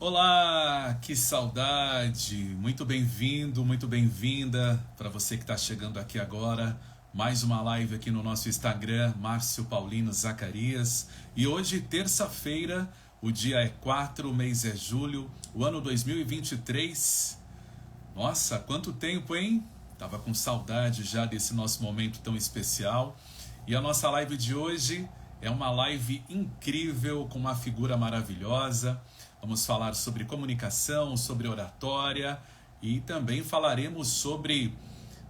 Olá, que saudade! Muito bem-vindo, muito bem-vinda para você que está chegando aqui agora. Mais uma live aqui no nosso Instagram, Márcio Paulino Zacarias. E hoje, terça-feira, o dia é 4, o mês é julho, o ano 2023. Nossa, quanto tempo, hein? Tava com saudade já desse nosso momento tão especial. E a nossa live de hoje é uma live incrível, com uma figura maravilhosa. Vamos falar sobre comunicação, sobre oratória e também falaremos sobre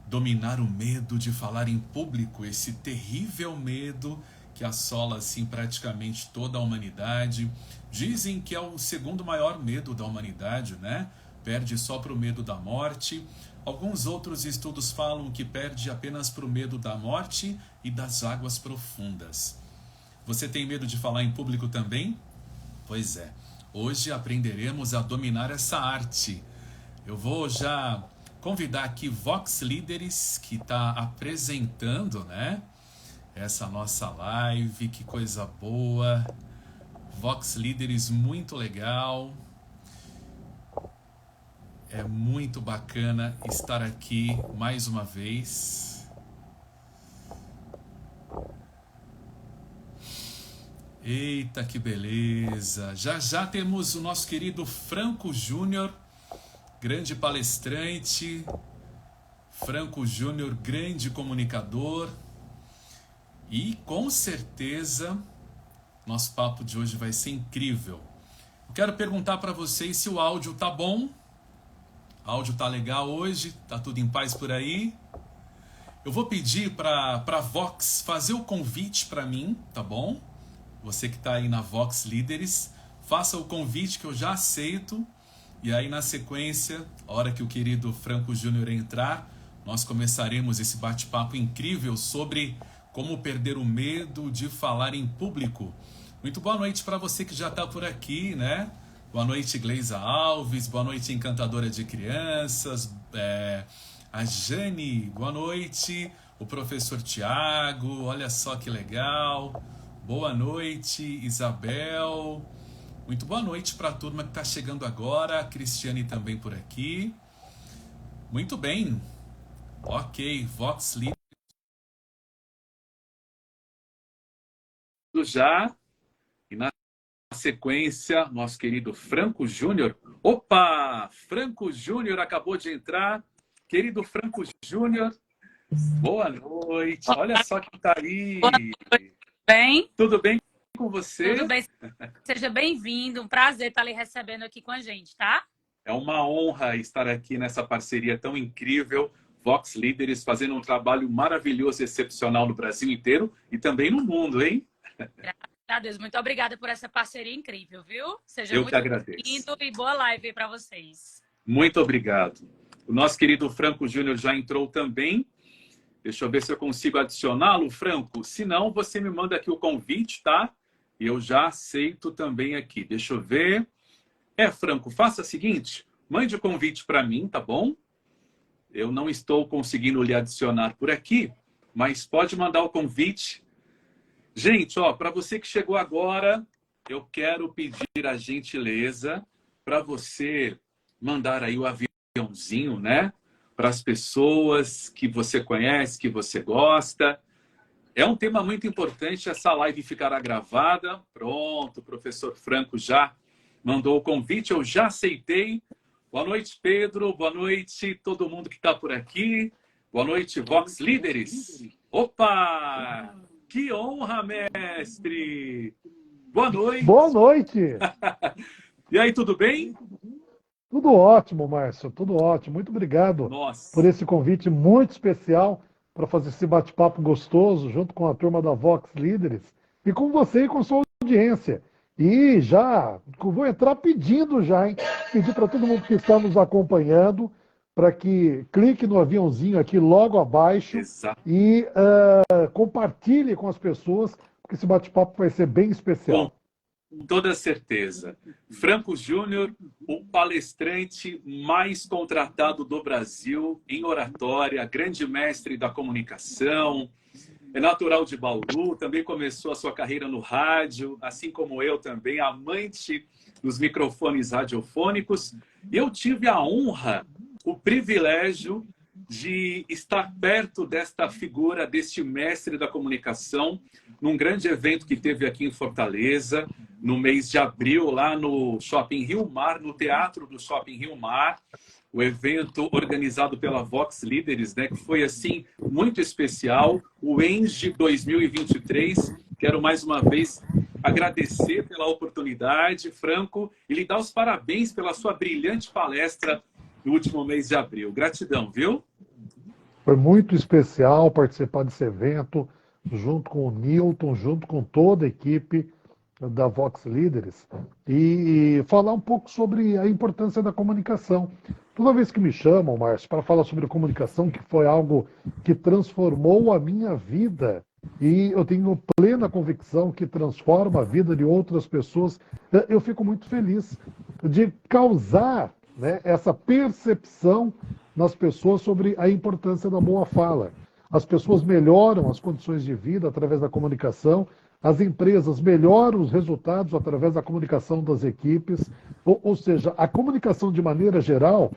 dominar o medo de falar em público, esse terrível medo que assola assim praticamente toda a humanidade. Dizem que é o segundo maior medo da humanidade, né? Perde só para o medo da morte. Alguns outros estudos falam que perde apenas para o medo da morte e das águas profundas. Você tem medo de falar em público também? Pois é. Hoje aprenderemos a dominar essa arte. Eu vou já convidar aqui Vox Líderes, que está apresentando, né, essa nossa live. Que coisa boa. Vox Líderes, muito legal. É muito bacana estar aqui mais uma vez. Eita, que beleza! Já já temos o nosso querido Franco Júnior, grande palestrante. Franco Júnior, grande comunicador. E com certeza, nosso papo de hoje vai ser incrível. Eu quero perguntar para vocês se o áudio tá bom. O áudio tá legal hoje? Tá tudo em paz por aí? Eu vou pedir para Vox fazer o convite para mim, tá bom? Você que está aí na Vox Líderes, faça o convite que eu já aceito. E aí, na sequência, a hora que o querido Franco Júnior entrar, nós começaremos esse bate-papo incrível sobre como perder o medo de falar em público. Muito boa noite para você que já está por aqui, né? Boa noite, Gleisa Alves. Boa noite, encantadora de crianças. A Jane, boa noite. O professor Tiago, olha só que legal. Boa noite, Isabel. Muito boa noite para a turma que está chegando agora. A Cristiane também por aqui. Muito bem. Ok, Vox Líder já. E na sequência, nosso querido Franco Júnior. Opa! Franco Júnior acabou de entrar. Querido Franco Júnior, boa noite. Olha só quem está aí. Boa noite, bem? Tudo bem com você? Tudo bem, seja bem-vindo. Um prazer estar lhe recebendo aqui com a gente, tá? É uma honra estar aqui nessa parceria tão incrível. Vox Líderes fazendo um trabalho maravilhoso e excepcional no Brasil inteiro e também no mundo, hein? Graças a Deus. Muito obrigada por essa parceria incrível, viu? Seja Eu que muito agradeço. bem-vindo e boa live para vocês. Muito obrigado. O nosso querido Franco Júnior já entrou também. Deixa eu ver se eu consigo adicioná-lo, Franco. Se não, você me manda aqui o convite, tá? E eu já aceito também aqui. Deixa eu ver. Franco, faça o seguinte. Mande o convite para mim, tá bom? Eu não estou conseguindo lhe adicionar por aqui, mas pode mandar o convite. Gente, ó, para você que chegou agora, eu quero pedir a gentileza para você mandar aí o aviãozinho, né? Para as pessoas que você conhece, que você gosta. É um tema muito importante, essa live ficará gravada. Pronto, o professor Franco já mandou o convite, eu já aceitei. Boa noite, Pedro. Boa noite, todo mundo que está por aqui. Boa noite, Vox Líderes. Opa! Que honra, mestre! Boa noite. Boa noite. E aí, tudo bem? Tudo ótimo, Márcio. Tudo ótimo. Muito obrigado por esse convite muito especial para fazer esse bate-papo gostoso junto com a turma da Vox Líderes e com você e com sua audiência. E já vou entrar pedindo já, hein? Pedir para todo mundo que está nos acompanhando para que clique no aviãozinho aqui logo abaixo. Exato. E compartilhe com as pessoas, porque esse bate-papo vai ser bem especial. Com toda certeza. Franco Júnior, o palestrante mais contratado do Brasil em oratória, grande mestre da comunicação, é natural de Bauru, também começou a sua carreira no rádio, assim como eu também, amante nos microfones radiofônicos. Eu tive a honra, o privilégio de estar perto desta figura, deste mestre da comunicação, num grande evento que teve aqui em Fortaleza, no mês de abril, lá no Shopping Rio Mar, no Teatro do Shopping Rio Mar, o evento organizado pela Vox Líderes, né, que foi, assim, muito especial, o ENGE 2023. Quero, mais uma vez, agradecer pela oportunidade, Franco, e lhe dar os parabéns pela sua brilhante palestra no último mês de abril. Gratidão, viu? Foi muito especial participar desse evento, junto com o Newton, junto com toda a equipe da Vox Líderes, e falar um pouco sobre a importância da comunicação. Toda vez que me chamam, Márcio, para falar sobre comunicação, que foi algo que transformou a minha vida, e eu tenho plena convicção que transforma a vida de outras pessoas, eu fico muito feliz de causar, né, essa percepção nas pessoas sobre a importância da boa fala. As pessoas melhoram as condições de vida através da comunicação, as empresas melhoram os resultados através da comunicação das equipes, ou seja, a comunicação de maneira geral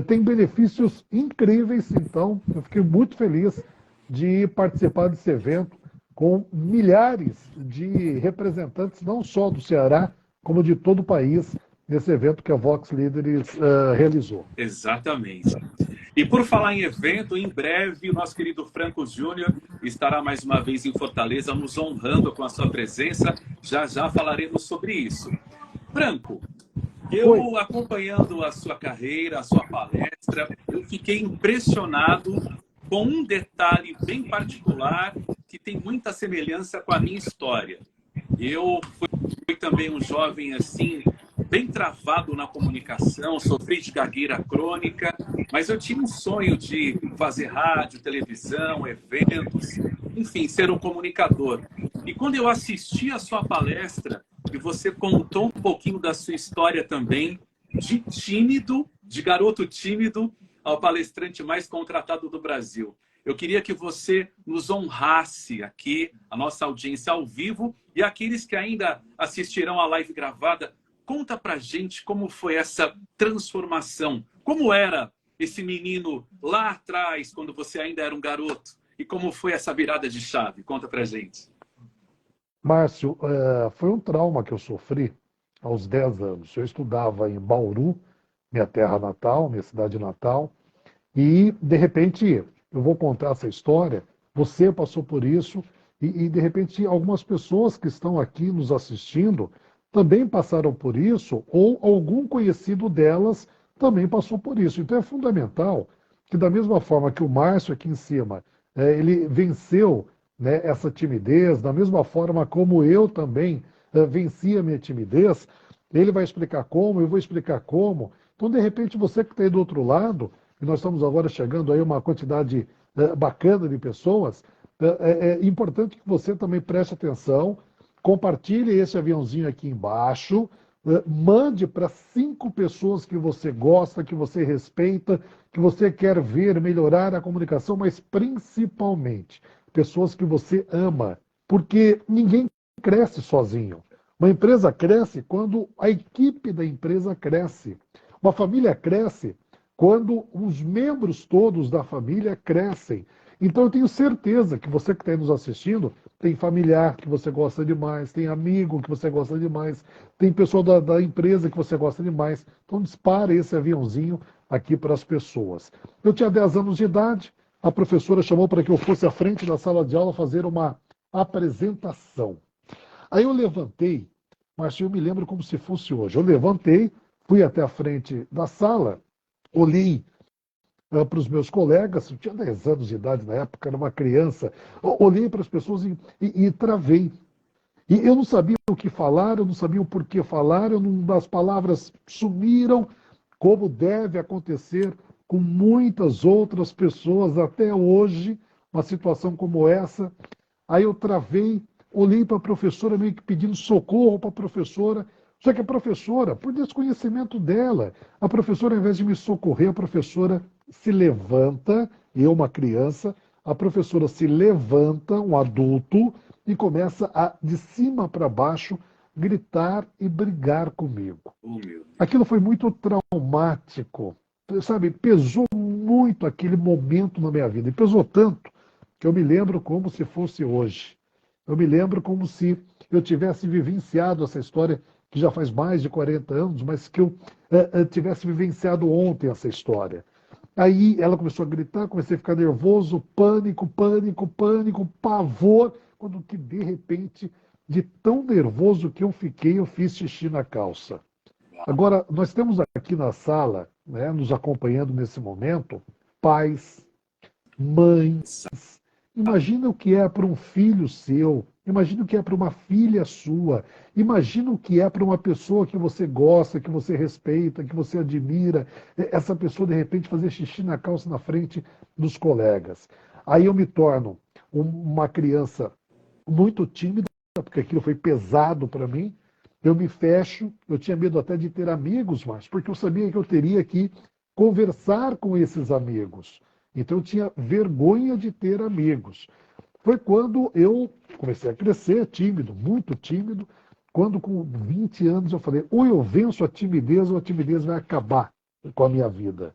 tem benefícios incríveis. Então, eu fiquei muito feliz de participar desse evento com milhares de representantes, não só do Ceará, como de todo o país, nesse evento que a Vox Líderes realizou. Exatamente. E por falar em evento, em breve o nosso querido Franco Júnior estará mais uma vez em Fortaleza, nos honrando com a sua presença. Já já falaremos sobre isso. Franco, eu acompanhando a sua carreira, a sua palestra, eu fiquei impressionado com um detalhe bem particular que tem muita semelhança com a minha história. Eu fui também um jovem assim, bem travado na comunicação, sofri de gagueira crônica, mas eu tinha um sonho de fazer rádio, televisão, eventos, enfim, ser um comunicador. E quando eu assisti a sua palestra, e você contou um pouquinho da sua história também, de tímido, de garoto tímido, ao palestrante mais contratado do Brasil. Eu queria que você nos honrasse aqui, a nossa audiência ao vivo, e aqueles que ainda assistirão à live gravada, conta pra gente como foi essa transformação. Como era esse menino lá atrás, quando você ainda era um garoto? E como foi essa virada de chave? Conta pra gente. Márcio, foi um trauma que eu sofri aos 10 anos. Eu estudava em Bauru, minha terra natal, minha cidade natal, e, de repente, eu vou contar essa história, você passou por isso, e de repente, algumas pessoas que estão aqui nos assistindo também passaram por isso, ou algum conhecido delas também passou por isso. Então é fundamental que, da mesma forma que o Márcio aqui em cima, ele venceu, né, essa timidez, da mesma forma como eu também venci a minha timidez, ele vai explicar como, eu vou explicar como. Então, de repente, você que está aí do outro lado, e nós estamos agora chegando aí a uma quantidade bacana de pessoas, é importante que você também preste atenção, compartilhe esse aviãozinho aqui embaixo, mande para 5 pessoas que você gosta, que você respeita, que você quer ver melhorar a comunicação, mas principalmente pessoas que você ama, porque ninguém cresce sozinho. Uma empresa cresce quando a equipe da empresa cresce. Uma família cresce quando os membros todos da família crescem. Então eu tenho certeza que você que está aí nos assistindo, tem familiar que você gosta demais, tem amigo que você gosta demais, tem pessoa da empresa que você gosta demais. Então dispare esse aviãozinho aqui para as pessoas. Eu tinha 10 anos de idade, a professora chamou para que eu fosse à frente da sala de aula fazer uma apresentação. Aí eu levantei, mas eu me lembro como se fosse hoje. Eu levantei, fui até a frente da sala, olhei para os meus colegas, eu tinha 10 anos de idade na época, era uma criança, olhei para as pessoas e travei. E eu não sabia o que falar, eu não sabia o porquê falar, as palavras sumiram, como deve acontecer com muitas outras pessoas até hoje, uma situação como essa. Aí eu travei, olhei para a professora meio que pedindo socorro para a professora, só que a professora, por desconhecimento dela, a professora, ao invés de me socorrer, a professora se levanta, eu, uma criança, a professora se levanta, um adulto, e começa a, de cima para baixo, gritar e brigar comigo. Oh, meu Deus. Aquilo foi muito traumático, sabe? Pesou muito aquele momento na minha vida. E pesou tanto que eu me lembro como se fosse hoje. Eu me lembro como se eu tivesse vivenciado essa história, que já faz mais de 40 anos, mas que eu tivesse vivenciado ontem essa história. Aí ela começou a gritar, comecei a ficar nervoso, pânico, pânico, pânico, pavor, quando que de repente, de tão nervoso que eu fiquei, eu fiz xixi na calça. Agora, nós temos aqui na sala, né, nos acompanhando nesse momento, pais, mães. Imagina o que é para um filho seu, imagina o que é para uma filha sua, imagina o que é para uma pessoa que você gosta, que você respeita, que você admira, essa pessoa de repente fazer xixi na calça na frente dos colegas. Aí eu me torno uma criança muito tímida, porque aquilo foi pesado para mim. Eu me fecho, eu tinha medo até de ter amigos mais, porque eu sabia que eu teria que conversar com esses amigos. Então eu tinha vergonha de ter amigos. Foi quando eu comecei a crescer, tímido, muito tímido, quando com 20 anos eu falei, ou eu venço a timidez ou a timidez vai acabar com a minha vida.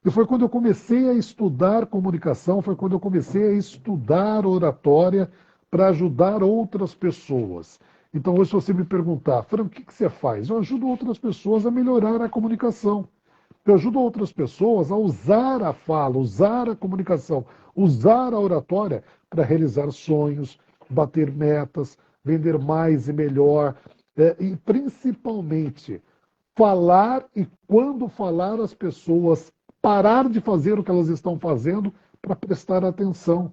E foi quando eu comecei a estudar comunicação, foi quando eu comecei a estudar oratória para ajudar outras pessoas. Então hoje se você me perguntar, Fran, o que você faz? Eu ajudo outras pessoas a melhorar a comunicação. Eu ajudo outras pessoas a usar a fala, usar a comunicação, usar a oratória para realizar sonhos, bater metas, vender mais e melhor, e principalmente falar e quando falar as pessoas parar de fazer o que elas estão fazendo para prestar atenção,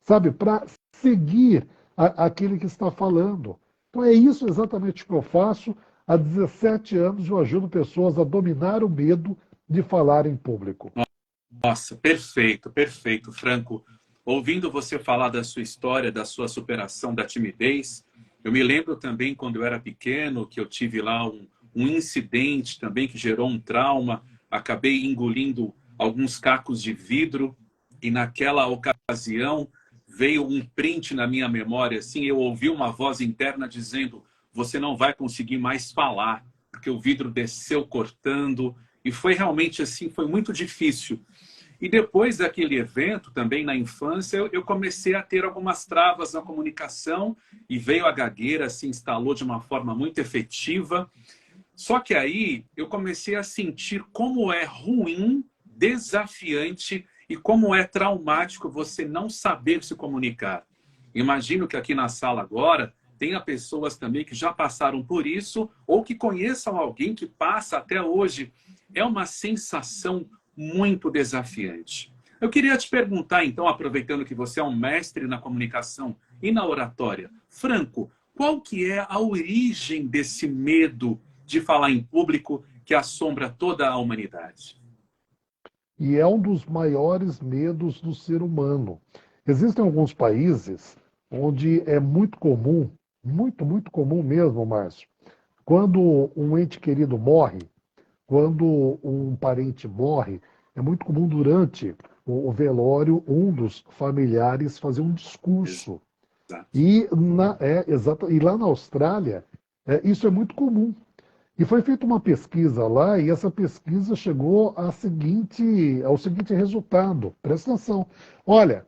sabe? Para seguir aquele que está falando. Então é isso exatamente que eu faço. Há 17 anos eu ajudo pessoas a dominar o medo de falar em público. Nossa, perfeito, perfeito, Franco. Ouvindo você falar da sua história, da sua superação da timidez, eu me lembro também quando eu era pequeno, que eu tive lá um incidente também que gerou um trauma, acabei engolindo alguns cacos de vidro e naquela ocasião veio um print na minha memória, assim, eu ouvi uma voz interna dizendo, você não vai conseguir mais falar, porque o vidro desceu cortando, e foi realmente assim, foi muito difícil. E depois daquele evento, também na infância, eu comecei a ter algumas travas na comunicação, e veio a gagueira, se instalou de uma forma muito efetiva. Só que aí eu comecei a sentir como é ruim, desafiante e como é traumático você não saber se comunicar. Imagino que aqui na sala agora tenha pessoas também que já passaram por isso ou que conheçam alguém que passa até hoje. É uma sensação muito desafiante. Eu queria te perguntar, então, aproveitando que você é um mestre na comunicação e na oratória, Franco, qual que é a origem desse medo de falar em público que assombra toda a humanidade? E é um dos maiores medos do ser humano. Existem alguns países onde é muito comum, muito comum mesmo, Márcio, quando um ente querido morre, quando um parente morre, é muito comum durante o velório um dos familiares fazer um discurso. Exato. E lá na Austrália, isso é muito comum. E foi feita uma pesquisa lá, e essa pesquisa chegou ao seguinte resultado. Presta atenção. Olha,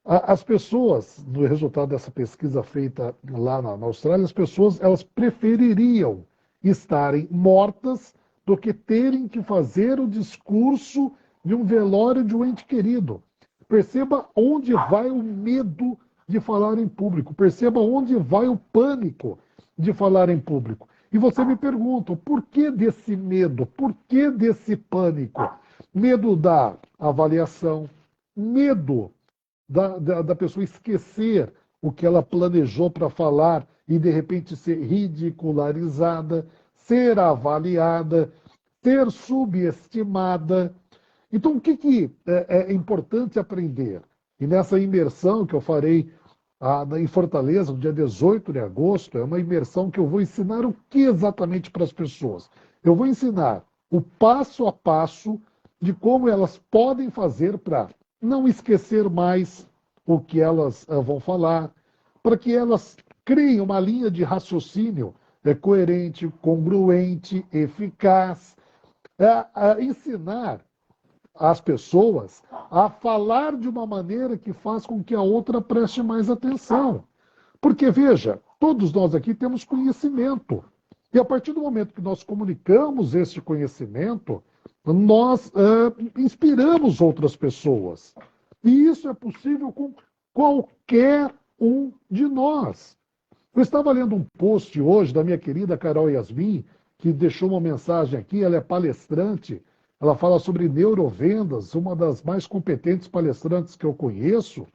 as pessoas, no resultado dessa pesquisa feita lá na Austrália, as pessoas elas prefeririam estarem mortas do que terem que fazer o discurso de um velório de um ente querido. Perceba onde vai o medo de falar em público. Perceba onde vai o pânico de falar em público. E você me pergunta, por que desse medo? Por que desse pânico? Medo da avaliação, medo da pessoa esquecer o que ela planejou para falar e de repente ser ridicularizada, ser avaliada, ser subestimada. Então, o que é importante aprender? E nessa imersão que eu farei em Fortaleza, no dia 18 de agosto, é uma imersão que eu vou ensinar o que exatamente para as pessoas. Eu vou ensinar o passo a passo de como elas podem fazer para não esquecer mais o que elas vão falar, para que elas criem uma linha de raciocínio coerente, congruente, eficaz. Ensinar as pessoas a falar de uma maneira que faz com que a outra preste mais atenção. Porque, veja, todos nós aqui temos conhecimento. E a partir do momento que nós comunicamos esse conhecimento, nós inspiramos outras pessoas. E isso é possível com qualquer um de nós. Eu estava lendo um post hoje da minha querida Carol Yasmin, que deixou uma mensagem aqui, ela é palestrante, ela fala sobre neurovendas, uma das mais competentes palestrantes que eu conheço,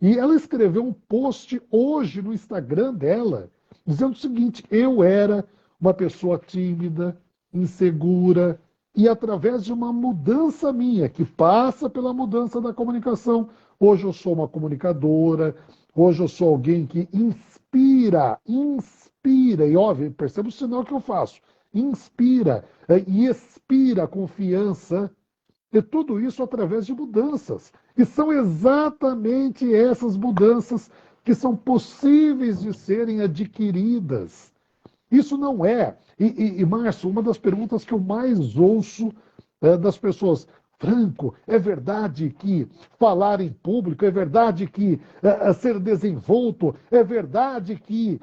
e ela escreveu um post hoje no Instagram dela, dizendo o seguinte: eu era uma pessoa tímida, insegura, e através de uma mudança minha, que passa pela mudança da comunicação, hoje eu sou uma comunicadora, hoje eu sou alguém que inspira, e óbvio, perceba o sinal que eu faço, inspira e expira confiança, e tudo isso através de mudanças. E são exatamente essas mudanças que são possíveis de serem adquiridas. Isso não é. Márcio, uma das perguntas que eu mais ouço das pessoas: Franco, é verdade que falar em público, é verdade que ser desenvolto, é verdade que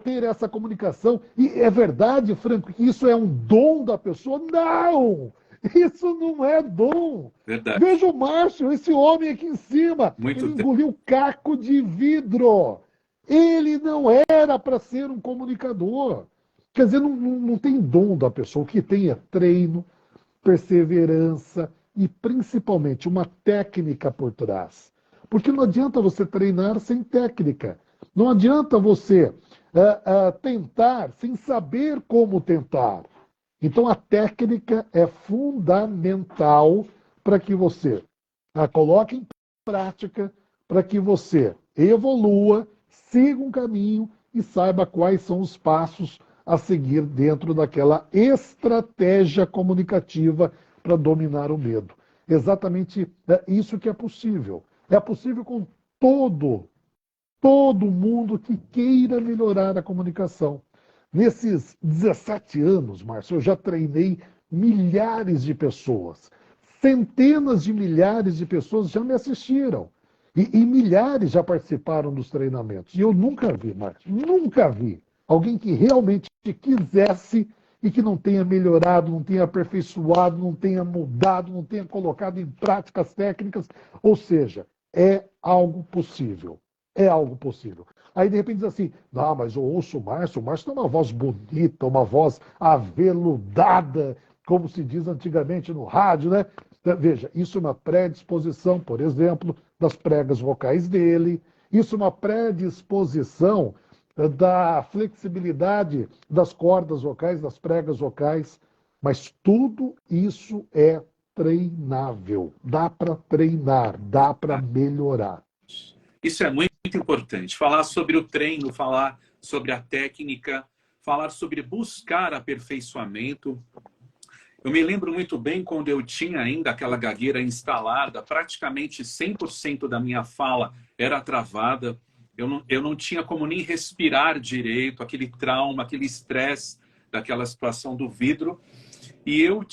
ter essa comunicação, e é verdade, Franco, que isso é um dom da pessoa? Não! Isso não é dom. Verdade. Veja o Márcio, esse homem aqui em cima, Muito ele engoliu caco de vidro. Ele não era para ser um comunicador. Quer dizer, não tem dom da pessoa. O que tem é treino, perseverança e, principalmente, uma técnica por trás. Porque não adianta você treinar sem técnica. Não adianta você tentar sem saber como tentar. Então, a técnica é fundamental para que você a coloque em prática, para que você evolua, siga um caminho e saiba quais são os passos a seguir dentro daquela estratégia comunicativa para dominar o medo. Exatamente isso que é possível. É possível com todo mundo que queira melhorar a comunicação. Nesses 17 anos, Márcio, eu já treinei milhares de pessoas. Centenas de milhares de pessoas já me assistiram. E milhares já participaram dos treinamentos. E eu nunca vi, Márcio, nunca vi alguém que realmente quisesse e que não tenha melhorado, não tenha aperfeiçoado, não tenha mudado, não tenha colocado em práticas técnicas. Ou seja, é algo possível. É algo possível. Aí, de repente, diz assim: não, mas eu ouço o Márcio tem uma voz bonita, uma voz aveludada, como se diz antigamente no rádio, né? Veja, isso é uma predisposição, por exemplo, das pregas vocais dele, isso é uma predisposição da flexibilidade das cordas vocais, das pregas vocais, mas tudo isso é treinável. Dá para treinar, dá para melhorar. Isso é muito importante. Falar sobre o treino, falar sobre a técnica, falar sobre buscar aperfeiçoamento. Eu me lembro muito bem quando eu tinha ainda aquela gagueira instalada, praticamente 100% da minha fala era travada. Eu não tinha como nem respirar direito, aquele trauma, aquele estresse daquela situação do vidro. E eu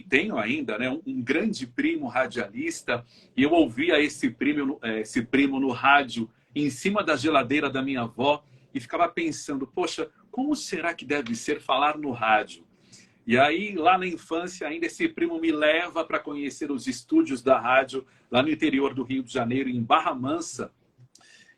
tenho ainda, né, um grande primo radialista, e eu ouvia esse primo no rádio, em cima da geladeira da minha avó, e ficava pensando: poxa, como será que deve ser falar no rádio? E aí, lá na infância, ainda esse primo me leva para conhecer os estúdios da rádio, lá no interior do Rio de Janeiro, em Barra Mansa.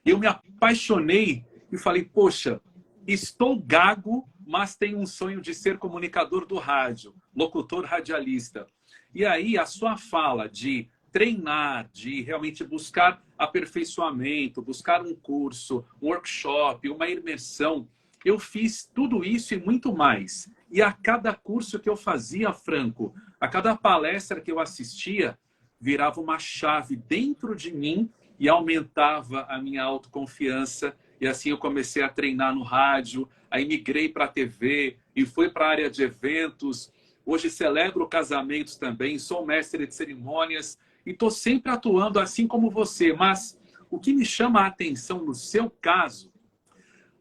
E eu me apaixonei e falei: poxa, estou gago, mas tenho um sonho de ser comunicador do rádio, locutor radialista. E aí a sua fala de treinar, de realmente buscar aperfeiçoamento, buscar um curso, um workshop, uma imersão, eu fiz tudo isso e muito mais. E a cada curso que eu fazia, Franco, a cada palestra que eu assistia, virava uma chave dentro de mim e aumentava a minha autoconfiança. E assim eu comecei a treinar no rádio, aí migrei para a TV e fui para a área de eventos. Hoje celebro casamentos também, sou mestre de cerimônias e estou sempre atuando assim como você. Mas o que me chama a atenção no seu caso,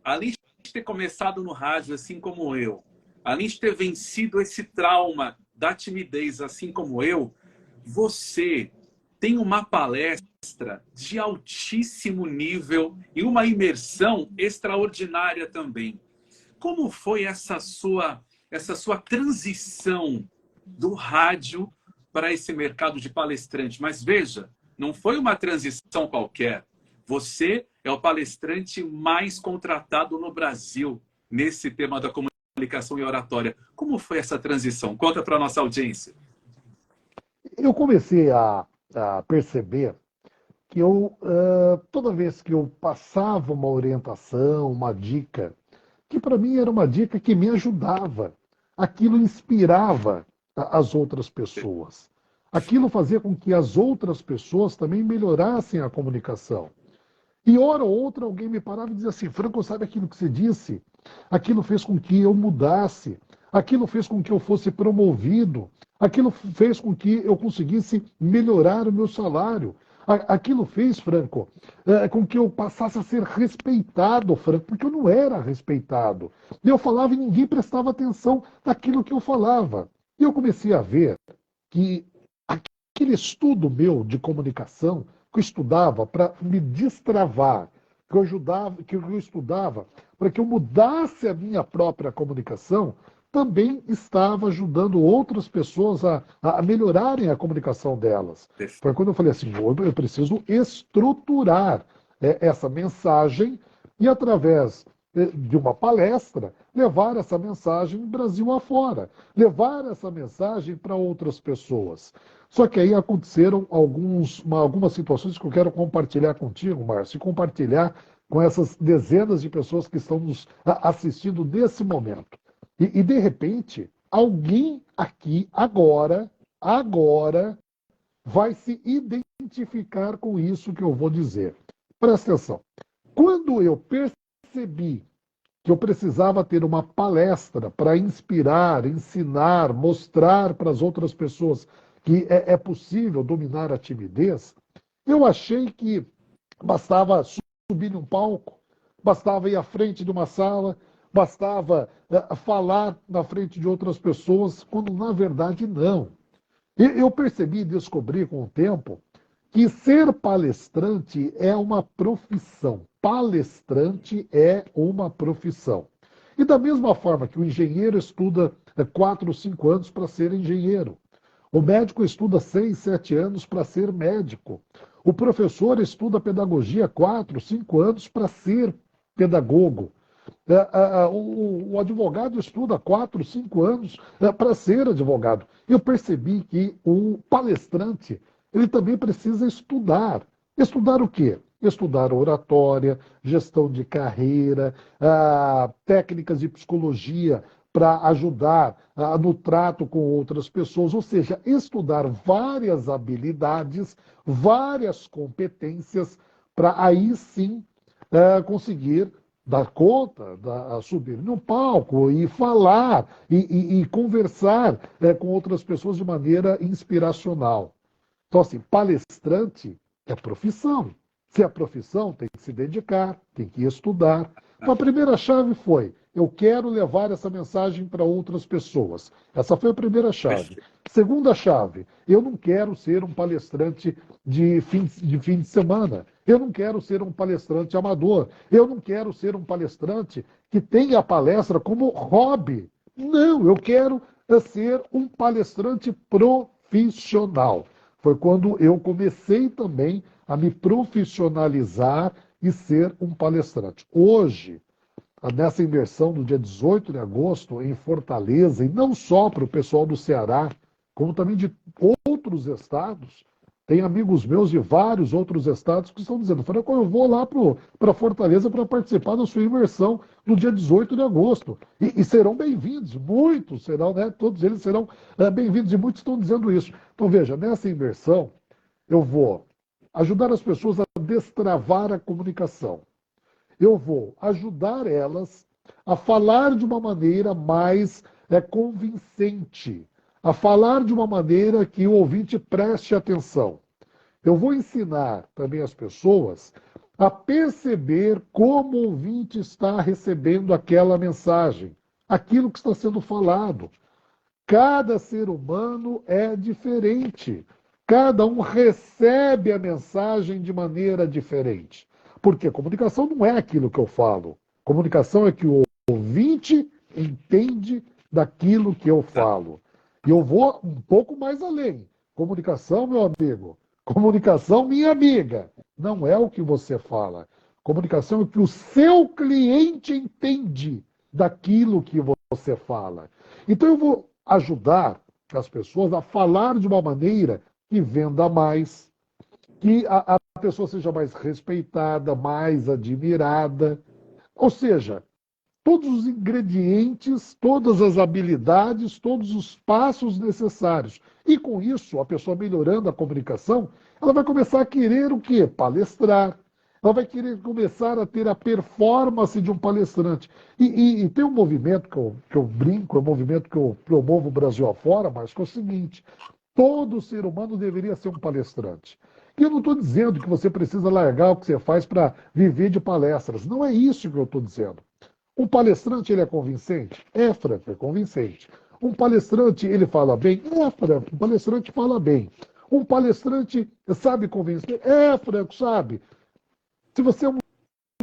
além ter começado no rádio assim como eu, além de ter vencido esse trauma da timidez assim como eu, você tem uma palestra de altíssimo nível e uma imersão extraordinária também. Como foi essa sua transição do rádio para esse mercado de palestrante? Mas veja, não foi uma transição qualquer. Você é o palestrante mais contratado no Brasil nesse tema da comunicação e oratória. Como foi essa transição? Conta para a nossa audiência. Eu comecei a perceber que toda vez que eu passava uma orientação, uma dica, que para mim era uma dica que me ajudava, aquilo inspirava as outras pessoas. Aquilo fazia com que as outras pessoas também melhorassem a comunicação. E hora ou outra alguém me parava e dizia assim: Franco, sabe aquilo que você disse? Aquilo fez com que eu mudasse, aquilo fez com que eu fosse promovido, aquilo fez com que eu conseguisse melhorar o meu salário. Aquilo fez, Franco, com que eu passasse a ser respeitado, Franco, porque eu não era respeitado. Eu falava e ninguém prestava atenção naquilo que eu falava. E eu comecei a ver que aquele estudo meu de comunicação, que eu estudava para me destravar, que eu estudava para que eu mudasse a minha própria comunicação, também estava ajudando outras pessoas a melhorarem a comunicação delas. Foi quando eu falei assim: eu preciso estruturar essa mensagem e, através de uma palestra, levar essa mensagem Brasil afora, levar essa mensagem para outras pessoas. Só que aí aconteceram algumas situações que eu quero compartilhar contigo, Márcio, e compartilhar com essas dezenas de pessoas que estão nos assistindo nesse momento. E de repente, alguém aqui agora, vai se identificar com isso que eu vou dizer. Presta atenção. Quando eu percebi que eu precisava ter uma palestra para inspirar, ensinar, mostrar para as outras pessoas que é possível dominar a timidez, eu achei que bastava subir num palco, bastava ir à frente de uma sala, bastava falar na frente de outras pessoas, quando na verdade não. Eu percebi e descobri com o tempo que ser palestrante é uma profissão. Palestrante é uma profissão. E da mesma forma que o engenheiro estuda 4 ou 5 anos para ser engenheiro, o médico estuda 6, 7 anos para ser médico, o professor estuda pedagogia 4, 5 anos para ser pedagogo, o advogado estuda 4, 5 anos para ser advogado. Eu percebi que o palestrante, ele também precisa estudar. Estudar o quê? Estudar oratória, gestão de carreira, técnicas de psicologia para ajudar no trato com outras pessoas, ou seja, estudar várias habilidades, várias competências, para aí sim conseguir dar conta, subir no palco e falar e conversar com outras pessoas de maneira inspiracional. Então, assim, palestrante é profissão. Se é profissão, tem que se dedicar, tem que estudar. Então, a primeira chave foi: eu quero levar essa mensagem para outras pessoas. Essa foi a primeira chave. Segunda chave: eu não quero ser um palestrante de fim de semana. Eu não quero ser um palestrante amador. Eu não quero ser um palestrante que tenha a palestra como hobby. Não, eu quero ser um palestrante profissional. Foi quando eu comecei também a me profissionalizar e ser um palestrante. Hoje, nessa imersão do dia 18 de agosto em Fortaleza, e não só para o pessoal do Ceará, como também de outros estados, tem amigos meus de vários outros estados que estão dizendo: Franco, eu vou lá para Fortaleza para participar da sua imersão no dia 18 de agosto. E serão bem-vindos, muitos serão, né? Todos eles serão bem-vindos, e muitos estão dizendo isso. Então, veja, nessa imersão, eu vou ajudar as pessoas a destravar a comunicação. Eu vou ajudar elas a falar de uma maneira mais convincente, a falar de uma maneira que o ouvinte preste atenção. Eu vou ensinar também as pessoas a perceber como o ouvinte está recebendo aquela mensagem, aquilo que está sendo falado. Cada ser humano é diferente. Cada um recebe a mensagem de maneira diferente. Porque comunicação não é aquilo que eu falo. Comunicação é que o ouvinte entende daquilo que eu falo. E eu vou um pouco mais além. Comunicação, meu amigo. Comunicação, minha amiga. Não é o que você fala. Comunicação é o que o seu cliente entende daquilo que você fala. Então eu vou ajudar as pessoas a falar de uma maneira que venda mais, que a pessoa seja mais respeitada, mais admirada. Ou seja, todos os ingredientes, todas as habilidades, todos os passos necessários. E com isso, a pessoa melhorando a comunicação, ela vai começar a querer o quê? Palestrar. Ela vai querer começar a ter a performance de um palestrante. E tem um movimento que eu brinco, é um movimento que eu promovo o Brasil afora, mas que é o seguinte: todo ser humano deveria ser um palestrante. E eu não estou dizendo que você precisa largar o que você faz para viver de palestras. Não é isso que eu estou dizendo. Um palestrante, ele é convincente? É, Franco, é convincente. Um palestrante, ele fala bem? É, Franco, um palestrante fala bem. Um palestrante sabe convencer? É, Franco, sabe. Se você é um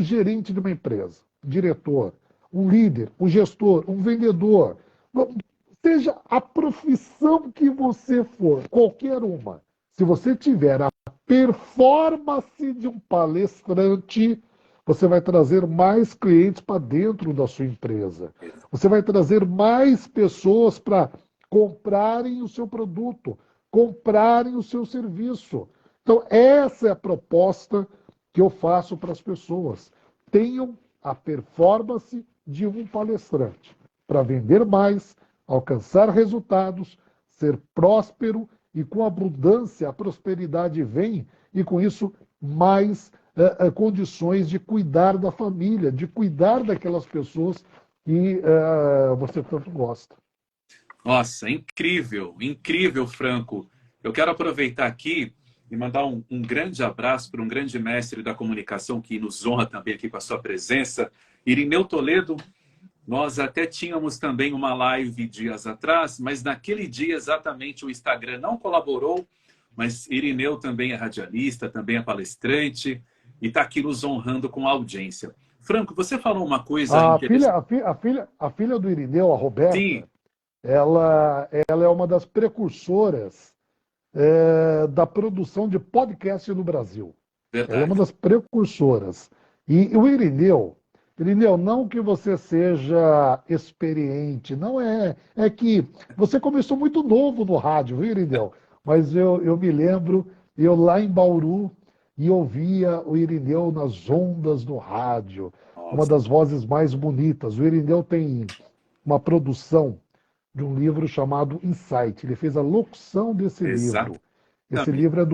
gerente de uma empresa, um diretor, um líder, um gestor, um vendedor, seja a profissão que você for, qualquer uma, se você tiver a performance de um palestrante, você vai trazer mais clientes para dentro da sua empresa. Você vai trazer mais pessoas para comprarem o seu produto, comprarem o seu serviço. Então, essa é a proposta que eu faço para as pessoas. Tenham a performance de um palestrante para vender mais, alcançar resultados, ser próspero e com abundância a prosperidade vem e com isso mais condições de cuidar da família, de cuidar daquelas pessoas que você tanto gosta. Nossa, incrível, incrível, Franco. Eu quero aproveitar aqui e mandar um grande abraço para um grande mestre da comunicação que nos honra também aqui com a sua presença, Irineu Toledo. Nós até tínhamos também uma live dias atrás, mas naquele dia exatamente o Instagram não colaborou, mas Irineu também é radialista, também é palestrante e está aqui nos honrando com a audiência. Franco, você falou uma coisa interessante. A filha do Irineu, a Roberta, Sim. ela é uma das precursoras da produção de podcast no Brasil. Verdade. Ela é uma das precursoras. E o Irineu, não que você seja experiente, não é. É que você começou muito novo no rádio, viu, Irineu? Mas eu me lembro, eu lá em Bauru, e ouvia o Irineu nas ondas do rádio. Nossa. Uma das vozes mais bonitas. O Irineu tem uma produção de um livro chamado Insight. Ele fez a locução desse livro. Esse livro é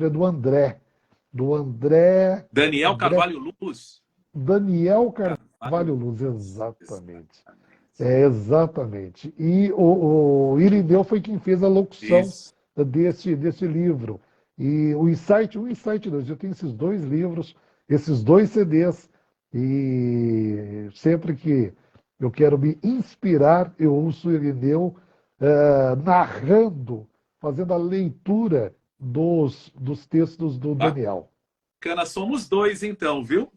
do André. Daniel Carvalho Luz. Daniel Carvalho Luz, exatamente. Exatamente. E o Irineu foi quem fez a locução desse livro. E o Insight 1 e o Insight 2. Eu tenho esses dois livros, esses dois CDs. E sempre que eu quero me inspirar, eu ouço o Irineu narrando, fazendo a leitura dos textos do Daniel. Bacana, somos dois então, viu?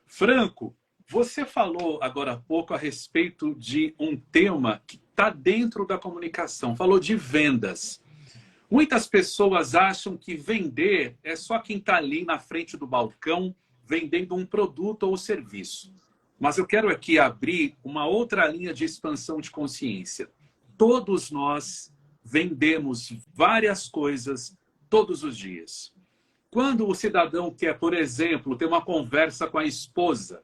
Franco, você falou agora há pouco a respeito de um tema que está dentro da comunicação, falou de vendas. Muitas pessoas acham que vender é só quem está ali na frente do balcão vendendo um produto ou serviço. Mas eu quero aqui abrir uma outra linha de expansão de consciência. Todos nós vendemos várias coisas todos os dias. Quando o cidadão quer, por exemplo, ter uma conversa com a esposa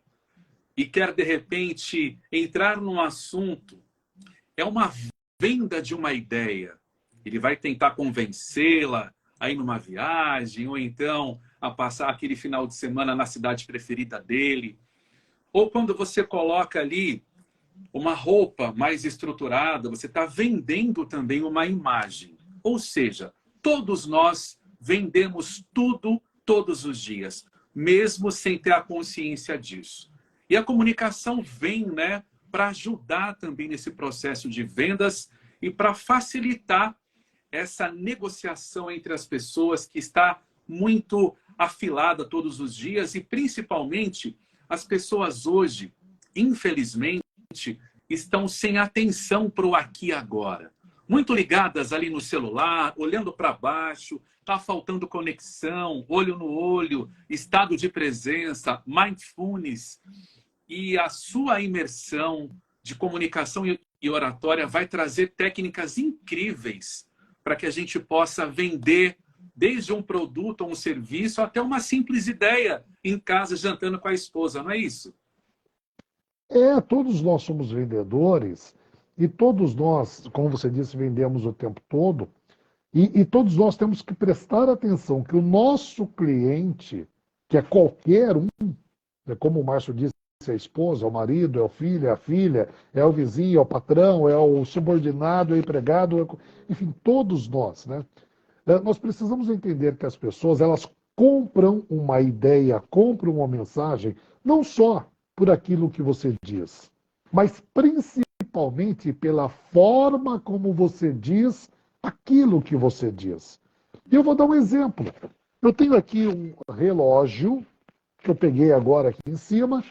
e quer, de repente, entrar num assunto, é uma venda de uma ideia. Ele vai tentar convencê-la a ir numa viagem, ou então a passar aquele final de semana na cidade preferida dele. Ou quando você coloca ali uma roupa mais estruturada, você está vendendo também uma imagem. Ou seja, todos nós vendemos tudo todos os dias, mesmo sem ter a consciência disso. E a comunicação vem, né, para ajudar também nesse processo de vendas e para facilitar essa negociação entre as pessoas que está muito afilada todos os dias e principalmente as pessoas hoje, infelizmente, estão sem atenção para o aqui e agora. Muito ligadas ali no celular, olhando para baixo, está faltando conexão, olho no olho, estado de presença, mindfulness. E a sua imersão de comunicação e oratória vai trazer técnicas incríveis para que a gente possa vender desde um produto ou um serviço até uma simples ideia em casa jantando com a esposa, não é isso? Todos nós somos vendedores e todos nós, como você disse, vendemos o tempo todo e todos nós temos que prestar atenção que o nosso cliente, que é qualquer um, como o Márcio disse, é a esposa, é o marido, é o filho, é a filha, é o vizinho, é o patrão, é o subordinado, é o empregado, enfim, todos nós, né? Nós precisamos entender que as pessoas, elas compram uma ideia, compram uma mensagem, não só por aquilo que você diz, mas principalmente pela forma como você diz aquilo que você diz. E eu vou dar um exemplo. Eu tenho aqui um relógio, que eu peguei agora aqui em cima,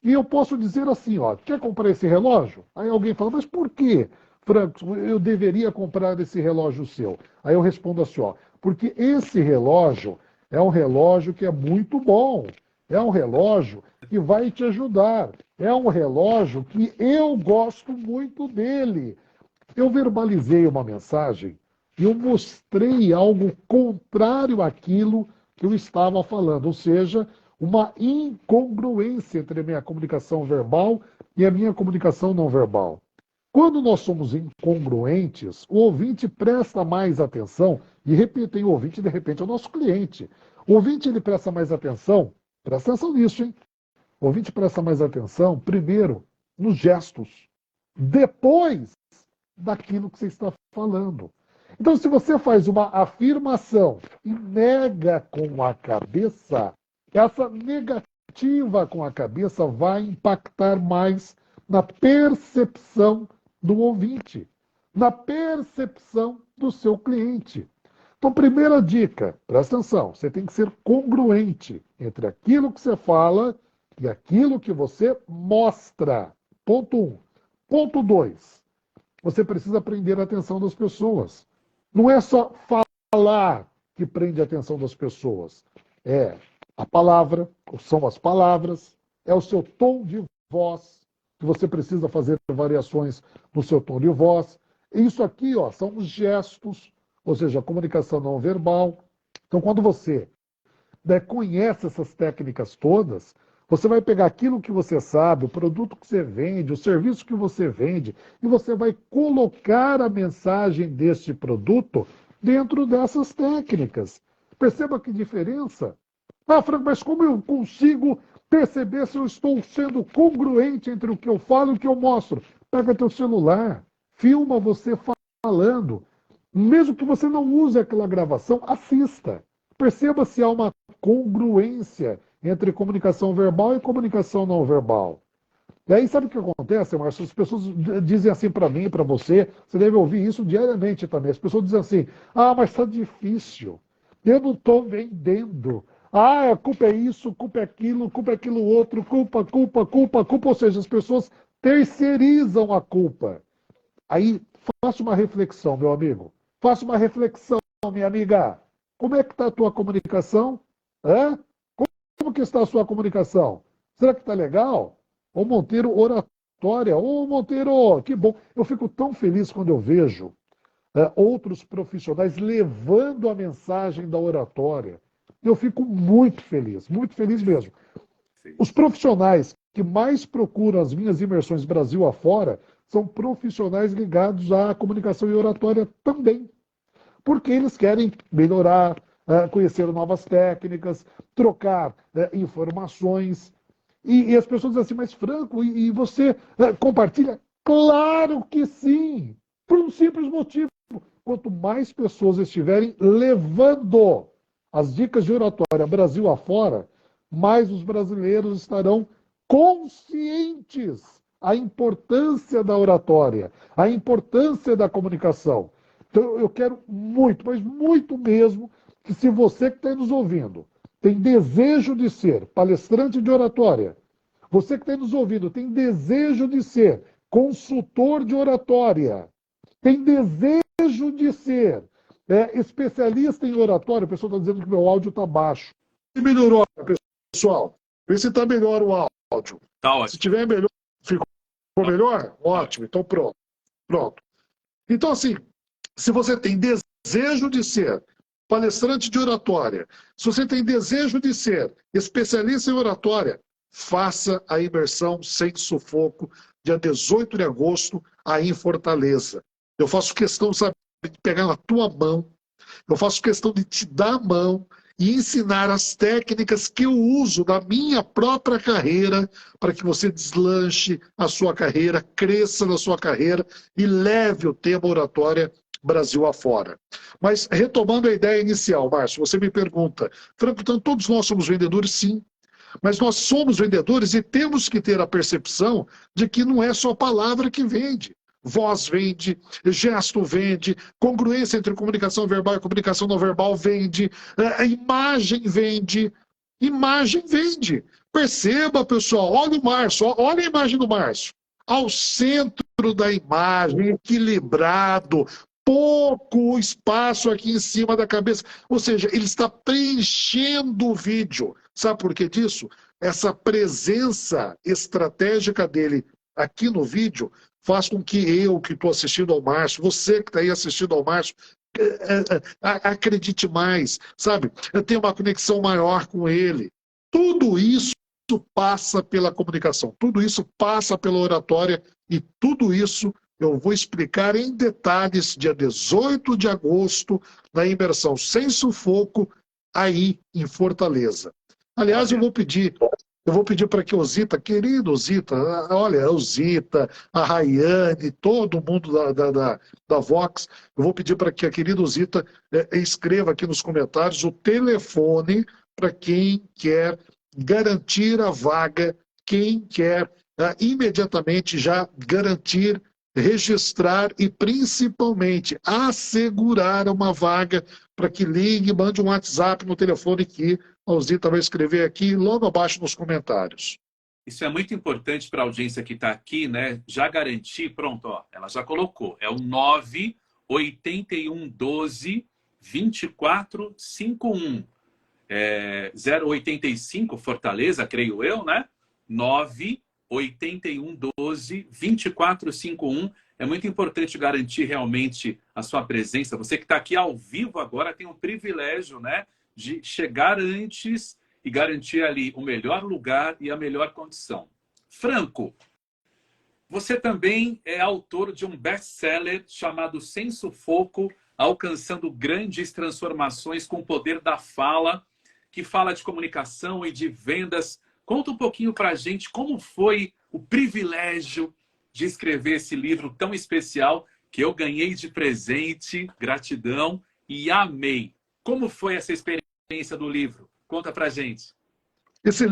e eu posso dizer assim, ó, quer comprar esse relógio? Aí alguém fala, mas por quê, Franco, eu deveria comprar esse relógio seu? Aí eu respondo assim, ó, porque esse relógio é um relógio que é muito bom, é um relógio que vai te ajudar, é um relógio que eu gosto muito dele. Eu verbalizei uma mensagem e eu mostrei algo contrário àquilo que eu estava falando, ou seja, uma incongruência entre a minha comunicação verbal e a minha comunicação não verbal. Quando nós somos incongruentes, o ouvinte presta mais atenção, e repito, o ouvinte de repente é o nosso cliente. O ouvinte ele presta mais atenção, presta atenção nisso, hein? O ouvinte presta mais atenção, primeiro, nos gestos, depois daquilo que você está falando. Então, se você faz uma afirmação e nega com a cabeça, essa negativa com a cabeça vai impactar mais na percepção do ouvinte, na percepção do seu cliente. Então, primeira dica, presta atenção, você tem que ser congruente entre aquilo que você fala e aquilo que você mostra. Ponto 1. Ponto 2. Você precisa prender a atenção das pessoas. Não é só falar que prende a atenção das pessoas. É a palavra, são as palavras, é o seu tom de voz, que você precisa fazer variações no seu tom de voz. Isso aqui, ó, são os gestos, ou seja, a comunicação não verbal. Então, quando você conhece essas técnicas todas, você vai pegar aquilo que você sabe, o produto que você vende, o serviço que você vende, e você vai colocar a mensagem deste produto dentro dessas técnicas. Perceba que diferença. Ah, Franco, mas como eu consigo perceber se eu estou sendo congruente entre o que eu falo e o que eu mostro? Pega teu celular, filma você falando. Mesmo que você não use aquela gravação, assista. Perceba se há uma congruência entre comunicação verbal e comunicação não verbal. E aí, sabe o que acontece, Márcio? As pessoas dizem assim para mim, para você deve ouvir isso diariamente também. As pessoas dizem assim, ah, mas está difícil, eu não estou vendendo. Ah, a culpa é isso, culpa é aquilo outro, culpa, ou seja, as pessoas terceirizam a culpa. Aí, faça uma reflexão, meu amigo. Faça uma reflexão, minha amiga. Como é que está a tua comunicação? Como que está a sua comunicação? Será que está legal? Ô Monteiro, oratória. Ô Monteiro, que bom. Eu fico tão feliz quando eu vejo outros profissionais levando a mensagem da oratória. Eu fico muito feliz mesmo. Os profissionais que mais procuram as minhas imersões Brasil afora são profissionais ligados à comunicação e oratória também. Porque eles querem melhorar, conhecer novas técnicas, trocar informações. E as pessoas dizem assim, mas Franco, e você compartilha? Claro que sim! Por um simples motivo. Quanto mais pessoas estiverem levando as dicas de oratória Brasil afora, mais os brasileiros estarão conscientes a importância da oratória, a importância da comunicação. Então, eu quero muito, mas muito mesmo, que se você que está nos ouvindo tem desejo de ser palestrante de oratória, você que está nos ouvindo tem desejo de ser consultor de oratória, tem desejo de ser especialista em oratória, a pessoa está dizendo que meu áudio está baixo. E melhorou, pessoal? Vê se está melhor o áudio. Tá ótimo. Se tiver melhor, ficou melhor? Ótimo, então pronto. Pronto. Então, assim, se você tem desejo de ser palestrante de oratória, se você tem desejo de ser especialista em oratória, faça a imersão sem sufoco, dia 18 de agosto, aí em Fortaleza. Eu faço questão, sabe, de pegar na tua mão, eu faço questão de te dar a mão e ensinar as técnicas que eu uso na minha própria carreira para que você deslanche a sua carreira, cresça na sua carreira e leve o tema oratória Brasil afora. Mas retomando a ideia inicial, Márcio, você me pergunta, Franco, então todos nós somos vendedores? Sim. Mas nós somos vendedores e temos que ter a percepção de que não é só palavra que vende. Voz vende, gesto vende, congruência entre comunicação verbal e comunicação não verbal vende, a imagem vende. Imagem vende. Perceba, pessoal, olha o Márcio, olha a imagem do Márcio. Ao centro da imagem, equilibrado, pouco espaço aqui em cima da cabeça. Ou seja, ele está preenchendo o vídeo. Sabe por que disso? Essa presença estratégica dele aqui no vídeo faz com que eu, que estou assistindo ao Márcio, você que está aí assistindo ao Márcio, acredite mais, sabe? Eu tenho uma conexão maior com ele. Tudo isso passa pela comunicação, tudo isso passa pela oratória e tudo isso eu vou explicar em detalhes dia 18 de agosto na imersão sem sufoco aí em Fortaleza. Aliás, eu vou pedir para que o Zita, querido Zita, olha, o Zita, a Rayane, todo mundo da Vox, eu vou pedir para que a querida Zita escreva aqui nos comentários o telefone para quem quer garantir a vaga, quem quer imediatamente já garantir, registrar e principalmente assegurar uma vaga para que ligue, mande um WhatsApp no telefone que a Zita vai escrever aqui logo abaixo nos comentários. Isso é muito importante para a audiência que está aqui, né? Já garantir, pronto, ó, ela já colocou. É o 98112 2451. 085 Fortaleza, creio eu, né? 98112 2451. É muito importante garantir realmente a sua presença. Você que está aqui ao vivo agora tem o privilégio, né, de chegar antes e garantir ali o melhor lugar e a melhor condição. Franco, você também é autor de um best-seller chamado Sem Sufoco, alcançando grandes transformações com o poder da fala, que fala de comunicação e de vendas. Conta um pouquinho para a gente como foi o privilégio de escrever esse livro tão especial que eu ganhei de presente, gratidão e amei. Como foi essa experiência do livro? Conta para a gente. Esse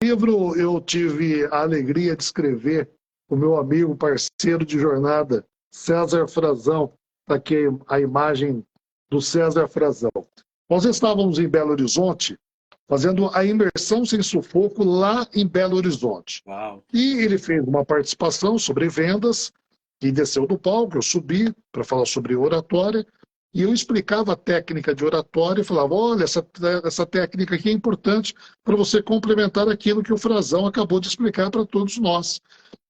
livro eu tive a alegria de escrever com o meu amigo, parceiro de jornada, César Frazão. Está aqui a imagem do César Frazão. Nós estávamos em Belo Horizonte, fazendo a imersão sem sufoco lá em Belo Horizonte. Uau. E ele fez uma participação sobre vendas, e desceu do palco, eu subi para falar sobre oratória, e eu explicava a técnica de oratória e falava, olha, essa técnica aqui é importante para você complementar aquilo que o Frazão acabou de explicar para todos nós.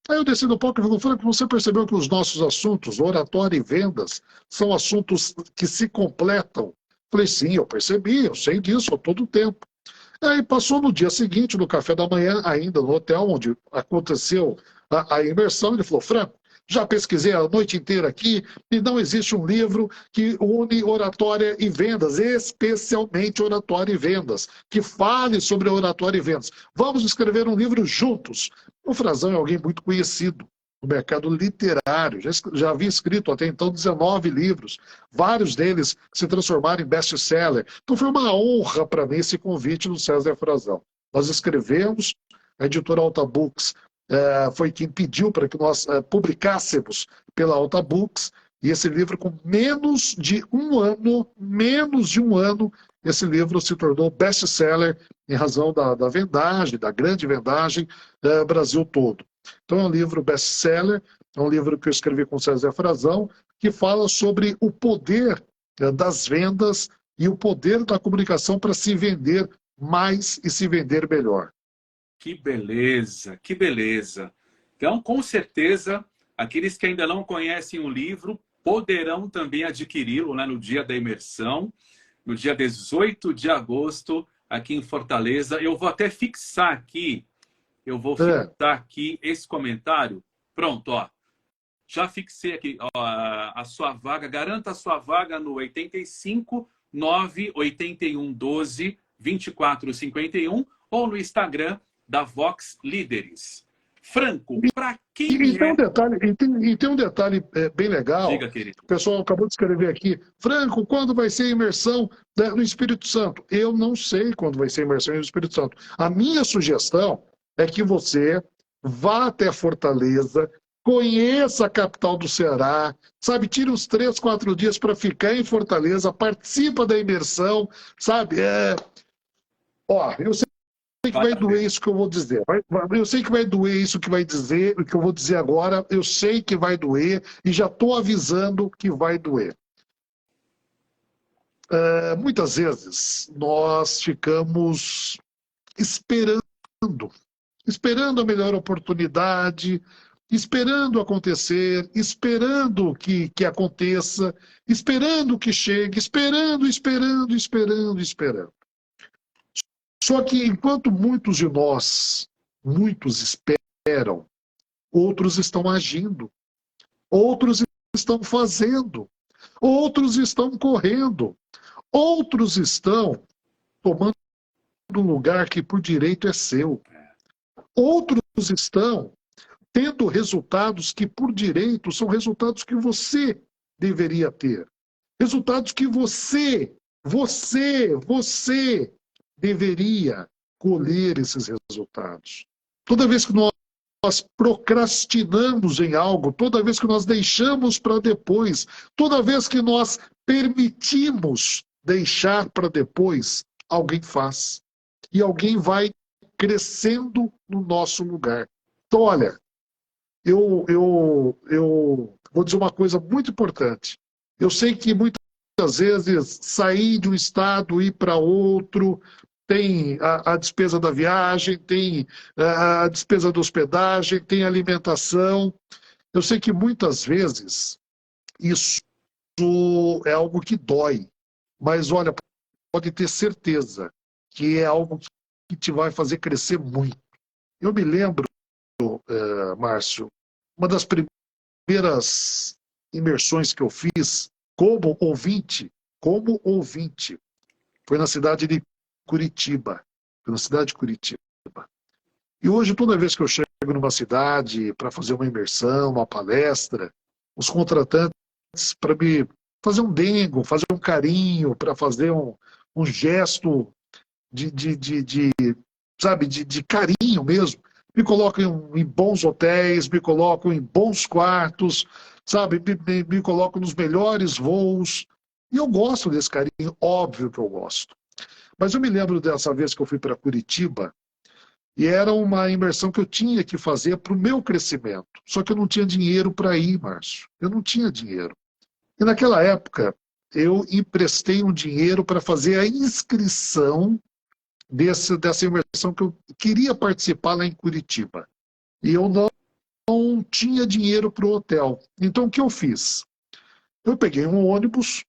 Aí eu desci do palco e falei, Franco, você percebeu que os nossos assuntos, oratória e vendas, são assuntos que se completam? Falei, sim, eu percebi, eu sei disso a todo tempo. Aí passou no dia seguinte, no café da manhã, ainda no hotel onde aconteceu a imersão, ele falou, Franco, já pesquisei a noite inteira aqui e não existe um livro que une oratória e vendas, especialmente oratória e vendas, que fale sobre oratória e vendas. Vamos escrever um livro juntos. O Frazão é alguém muito conhecido no mercado literário. Já havia escrito até então 19 livros, vários deles se transformaram em best-seller. Então foi uma honra para mim esse convite do César Frazão. Nós escrevemos, a editora Alta Books foi quem pediu para que nós publicássemos pela Alta Books, e esse livro, com menos de um ano, esse livro se tornou best-seller em razão da vendagem, da grande vendagem, Brasil todo. Então é um livro best-seller, é um livro que eu escrevi com César Frazão, que fala sobre o poder das vendas e o poder da comunicação para se vender mais e se vender melhor. Que beleza, que beleza. Então, com certeza, aqueles que ainda não conhecem o livro poderão também adquiri-lo, né, no dia da imersão, no dia 18 de agosto, aqui em Fortaleza. Eu vou até fixar aqui, esse comentário. Pronto, ó. Já fixei aqui ó, a sua vaga. Garanta a sua vaga no 85 981 12 24 51 ou no Instagram da Vox Líderes. Franco, para quem tem um detalhe bem legal. Diga, querido. O pessoal acabou de escrever aqui. Franco, quando vai ser a imersão no Espírito Santo? Eu não sei quando vai ser a imersão no Espírito Santo. A minha sugestão é que você vá até Fortaleza, conheça a capital do Ceará, sabe? Tire uns 3, 4 dias para ficar em Fortaleza, participa da imersão, sabe? Eu sei que vai doer isso que eu vou dizer. Eu sei que vai doer isso que eu vou dizer agora. Eu sei que vai doer e já estou avisando que vai doer. Muitas vezes nós ficamos esperando a melhor oportunidade, esperando acontecer, esperando que aconteça, esperando que chegue, esperando. Só que enquanto muitos esperam, outros estão agindo, outros estão fazendo, outros estão correndo, outros estão tomando um lugar que por direito é seu. Outros estão tendo resultados que por direito são resultados que você deveria ter. Resultados que você deveria colher esses resultados. Toda vez que nós procrastinamos em algo, toda vez que nós deixamos para depois, toda vez que nós permitimos deixar para depois, alguém faz. E alguém vai crescendo no nosso lugar. Então, olha, eu vou dizer uma coisa muito importante. Eu sei que muitas vezes sair de um estado e ir para outro, tem a despesa da viagem, tem a despesa da hospedagem, tem a alimentação. Eu sei que muitas vezes isso é algo que dói. Mas, olha, pode ter certeza que é algo que te vai fazer crescer muito. Eu me lembro, Márcio, uma das primeiras imersões que eu fiz como ouvinte, foi na cidade de Curitiba. E hoje, toda vez que eu chego numa cidade para fazer uma imersão, uma palestra, os contratantes, para me fazer um dengo, fazer um carinho, para fazer um gesto de carinho mesmo, me colocam em bons hotéis, me colocam em bons quartos, sabe, me colocam nos melhores voos. E eu gosto desse carinho, óbvio que eu gosto. Mas eu me lembro dessa vez que eu fui para Curitiba, e era uma imersão que eu tinha que fazer para o meu crescimento. Só que eu não tinha dinheiro para ir, Márcio. Eu não tinha dinheiro. E naquela época, eu emprestei um dinheiro para fazer a inscrição dessa imersão que eu queria participar lá em Curitiba. E eu não tinha dinheiro para o hotel. Então, o que eu fiz? Eu peguei um ônibus,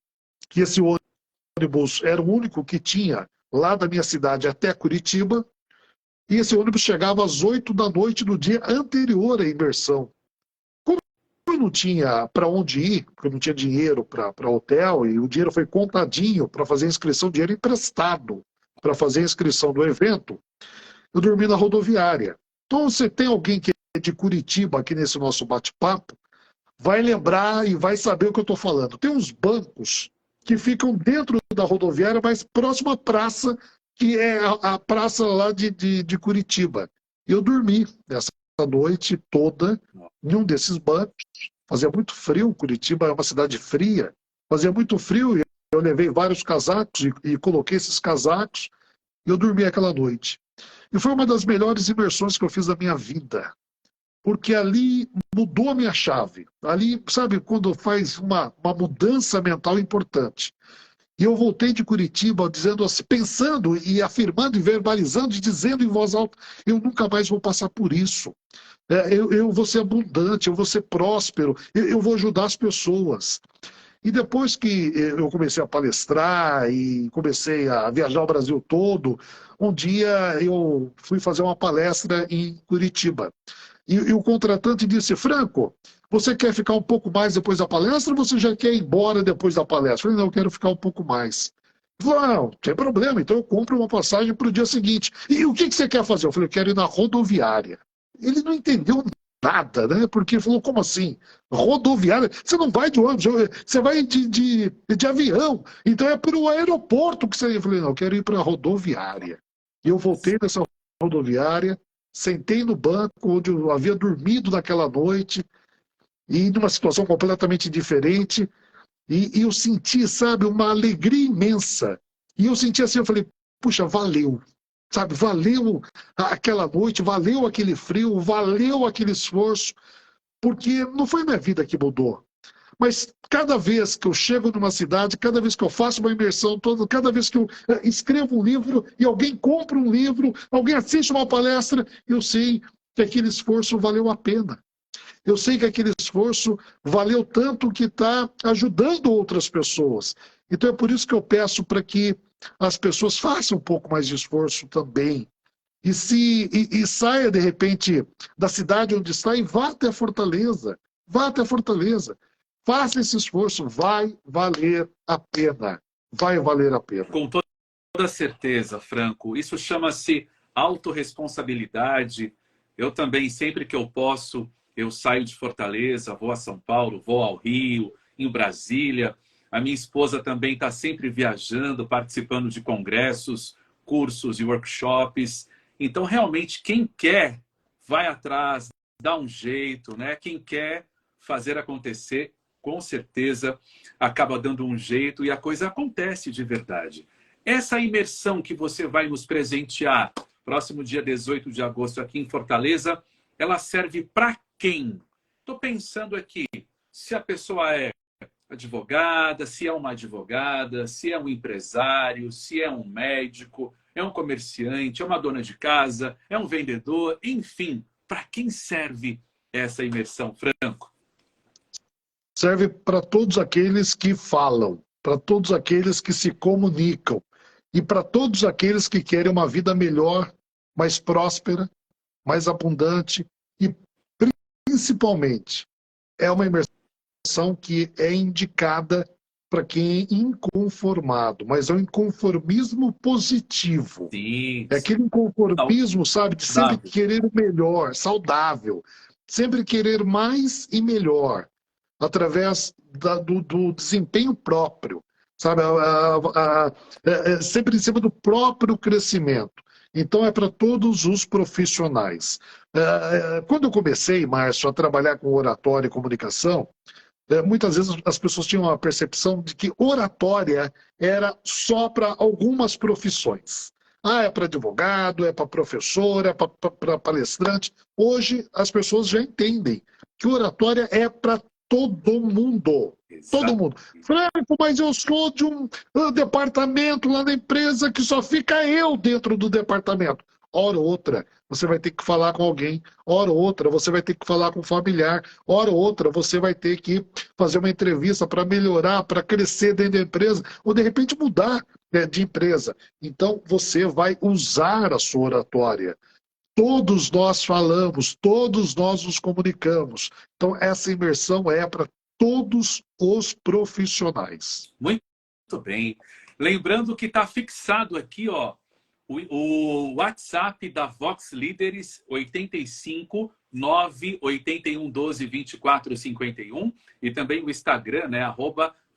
que esse ônibus era o único que tinha lá da minha cidade até Curitiba, e esse ônibus chegava às 8 da noite do dia anterior à imersão. Como eu não tinha para onde ir, porque eu não tinha dinheiro para hotel, e o dinheiro foi contadinho para fazer a inscrição, dinheiro emprestado para fazer a inscrição do evento, eu dormi na rodoviária. Então, você tem alguém que de Curitiba aqui nesse nosso bate-papo vai lembrar e vai saber o que eu estou falando. Tem uns bancos que ficam dentro da rodoviária, mas próximo à praça, que é a praça lá de Curitiba. Eu dormi nessa noite toda em um desses bancos. Fazia muito frio, Curitiba é uma cidade fria. Fazia muito frio e eu levei vários casacos e coloquei esses casacos e eu dormi aquela noite. E foi uma das melhores imersões que eu fiz da minha vida. Porque ali mudou a minha chave. Ali, sabe, quando faz uma mudança mental importante. E eu voltei de Curitiba dizendo assim, pensando e afirmando e verbalizando e dizendo em voz alta, eu nunca mais vou passar por isso. Eu vou ser abundante, eu vou ser próspero, eu vou ajudar as pessoas. E depois que eu comecei a palestrar e comecei a viajar o Brasil todo, um dia eu fui fazer uma palestra em Curitiba. E o contratante disse, Franco, você quer ficar um pouco mais depois da palestra ou você já quer ir embora depois da palestra? Eu falei, não, eu quero ficar um pouco mais. Ele falou, não, não tem problema, então eu compro uma passagem para o dia seguinte. E o que você quer fazer? Eu falei, eu quero ir na rodoviária. Ele não entendeu nada, né? Porque ele falou, como assim? Rodoviária? Você não vai de ônibus, você vai de avião. Então é para o aeroporto que você... Eu falei, não, eu quero ir para a rodoviária. E eu voltei dessa rodoviária, sentei no banco onde eu havia dormido naquela noite, e numa situação completamente diferente, e eu senti, sabe, uma alegria imensa. E eu senti assim, eu falei, puxa, valeu. Sabe, valeu aquela noite, valeu aquele frio, valeu aquele esforço, porque não foi minha vida que mudou. Mas cada vez que eu chego numa cidade, cada vez que eu faço uma imersão, cada vez que eu escrevo um livro e alguém compra um livro, alguém assiste uma palestra, eu sei que aquele esforço valeu a pena. Eu sei que aquele esforço valeu tanto que está ajudando outras pessoas. Então é por isso que eu peço para que as pessoas façam um pouco mais de esforço também. E saia, de repente, da cidade onde está e vá até Fortaleza. Vá até Fortaleza. Faça esse esforço, vai valer a pena. Vai valer a pena. Com toda certeza, Franco. Isso chama-se autorresponsabilidade. Eu também, sempre que eu posso, eu saio de Fortaleza, vou a São Paulo, vou ao Rio, em Brasília. A minha esposa também está sempre viajando, participando de congressos, cursos e workshops. Então, realmente, quem quer, vai atrás, dá um jeito, né? Quem quer fazer acontecer, com certeza, acaba dando um jeito e a coisa acontece de verdade. Essa imersão que você vai nos presentear, próximo dia 18 de agosto aqui em Fortaleza, ela serve para quem? Estou pensando aqui, se a pessoa é advogada, se é uma advogada, se é um empresário, se é um médico, é um comerciante, é uma dona de casa, é um vendedor, enfim, para quem serve essa imersão, Franco? Serve para todos aqueles que falam, para todos aqueles que se comunicam e para todos aqueles que querem uma vida melhor, mais próspera, mais abundante e, principalmente, é uma imersão que é indicada para quem é inconformado, mas é um inconformismo positivo. Sim. É aquele inconformismo, sabe, de sempre querer o melhor, saudável, sempre querer mais e melhor, através do desempenho próprio, sabe, sempre em cima do próprio crescimento. Então é para todos os profissionais. Quando eu comecei, Márcio, a trabalhar com oratória e comunicação, muitas vezes as pessoas tinham a percepção de que oratória era só para algumas profissões. É para advogado, é para professor, é para palestrante. Hoje as pessoas já entendem que oratória é para todo mundo. Exato. Todo mundo. Franco, mas eu sou de um departamento lá na empresa que só fica eu dentro do departamento. Hora ou outra, você vai ter que falar com alguém. Hora ou outra, você vai ter que falar com um familiar. Hora ou outra, você vai ter que fazer uma entrevista para melhorar, para crescer dentro da empresa, ou de repente mudar de empresa. Então, você vai usar a sua oratória. Todos nós falamos, todos nós nos comunicamos. Então, essa imersão é para todos os profissionais. Muito bem. Lembrando que está fixado aqui, ó, o WhatsApp da Vox Líderes, 85 981122451 e também o Instagram, né,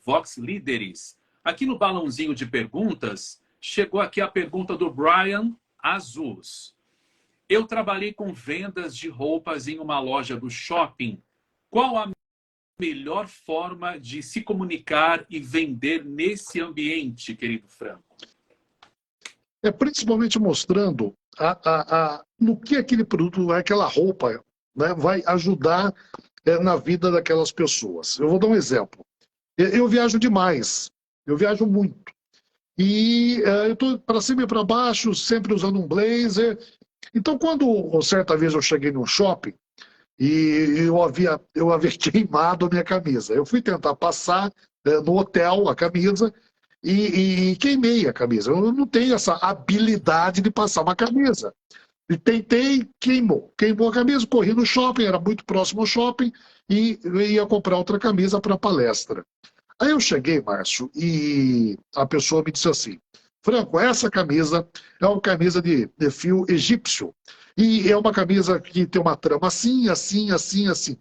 @VoxLíderes. Aqui no balãozinho de perguntas, chegou aqui a pergunta do Brian Azus. Eu trabalhei com vendas de roupas em uma loja do shopping. Qual a melhor forma de se comunicar e vender nesse ambiente, querido Franco? É principalmente mostrando no que aquele produto, aquela roupa, né, vai ajudar na vida daquelas pessoas. Eu vou dar um exemplo. Eu viajo demais, eu viajo muito. E eu estou para cima e para baixo, sempre usando um blazer. Então, quando certa vez eu cheguei num shopping e eu havia queimado a minha camisa, eu fui tentar passar no hotel a camisa e queimei a camisa. Eu não tenho essa habilidade de passar uma camisa. E tentei, queimou a camisa, corri no shopping, era muito próximo ao shopping, e eu ia comprar outra camisa para a palestra. Aí eu cheguei, Márcio, e a pessoa me disse assim: Franco, essa camisa é uma camisa de fio egípcio, e é uma camisa que tem uma trama assim, assim, assim, assim.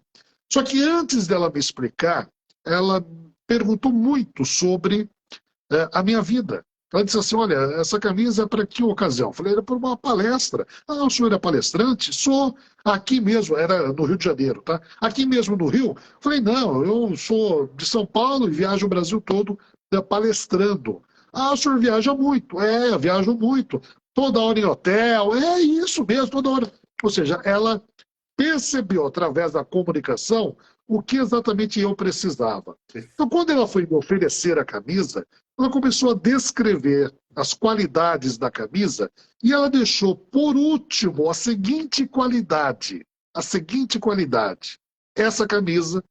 Só que antes dela me explicar, ela perguntou muito sobre a minha vida. Ela disse assim: olha, essa camisa é para que ocasião? Eu falei: era para uma palestra. Ah, o senhor é palestrante? Sou. Aqui mesmo, era no Rio de Janeiro, tá? Aqui mesmo no Rio? Eu falei: não, eu sou de São Paulo e viajo o Brasil todo palestrando. Ah, o senhor viaja muito? É, eu viajo muito. Toda hora em hotel, é isso mesmo, toda hora. Ou seja, ela percebeu através da comunicação o que exatamente eu precisava. Então, quando ela foi me oferecer a camisa, ela começou a descrever as qualidades da camisa e ela deixou, por último, a seguinte qualidade. A seguinte qualidade. Essa camisa,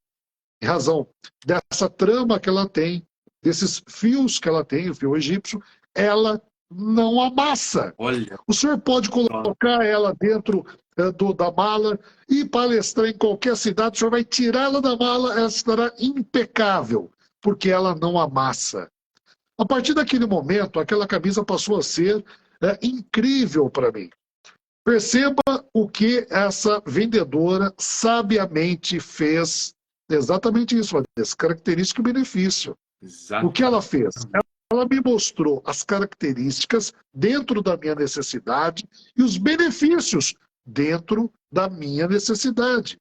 em razão dessa trama que ela tem, desses fios que ela tem, o fio egípcio, ela não amassa. Olha. O senhor pode colocar ela dentro da mala e palestrar em qualquer cidade, o senhor vai tirá-la da mala, ela estará impecável, porque ela não amassa. A partir daquele momento, aquela camisa passou a ser incrível para mim. Perceba o que essa vendedora sabiamente fez. Exatamente isso, essa característica e benefício. Exatamente. O que ela fez? Ela me mostrou as características dentro da minha necessidade e os benefícios dentro da minha necessidade.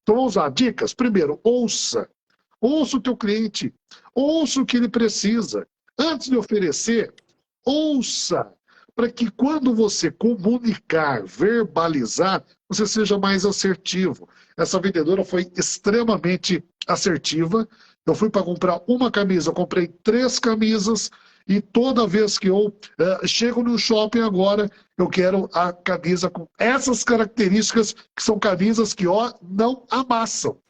Então, vamos usar dicas. Primeiro, ouça. Ouça o teu cliente. Ouça o que ele precisa. Antes de oferecer, ouça. Para que quando você comunicar, verbalizar, você seja mais assertivo. Essa vendedora foi extremamente assertiva. Eu fui para comprar uma camisa, eu comprei 3 camisas e toda vez que eu chego no shopping agora, eu quero a camisa com essas características, que são camisas que não amassam.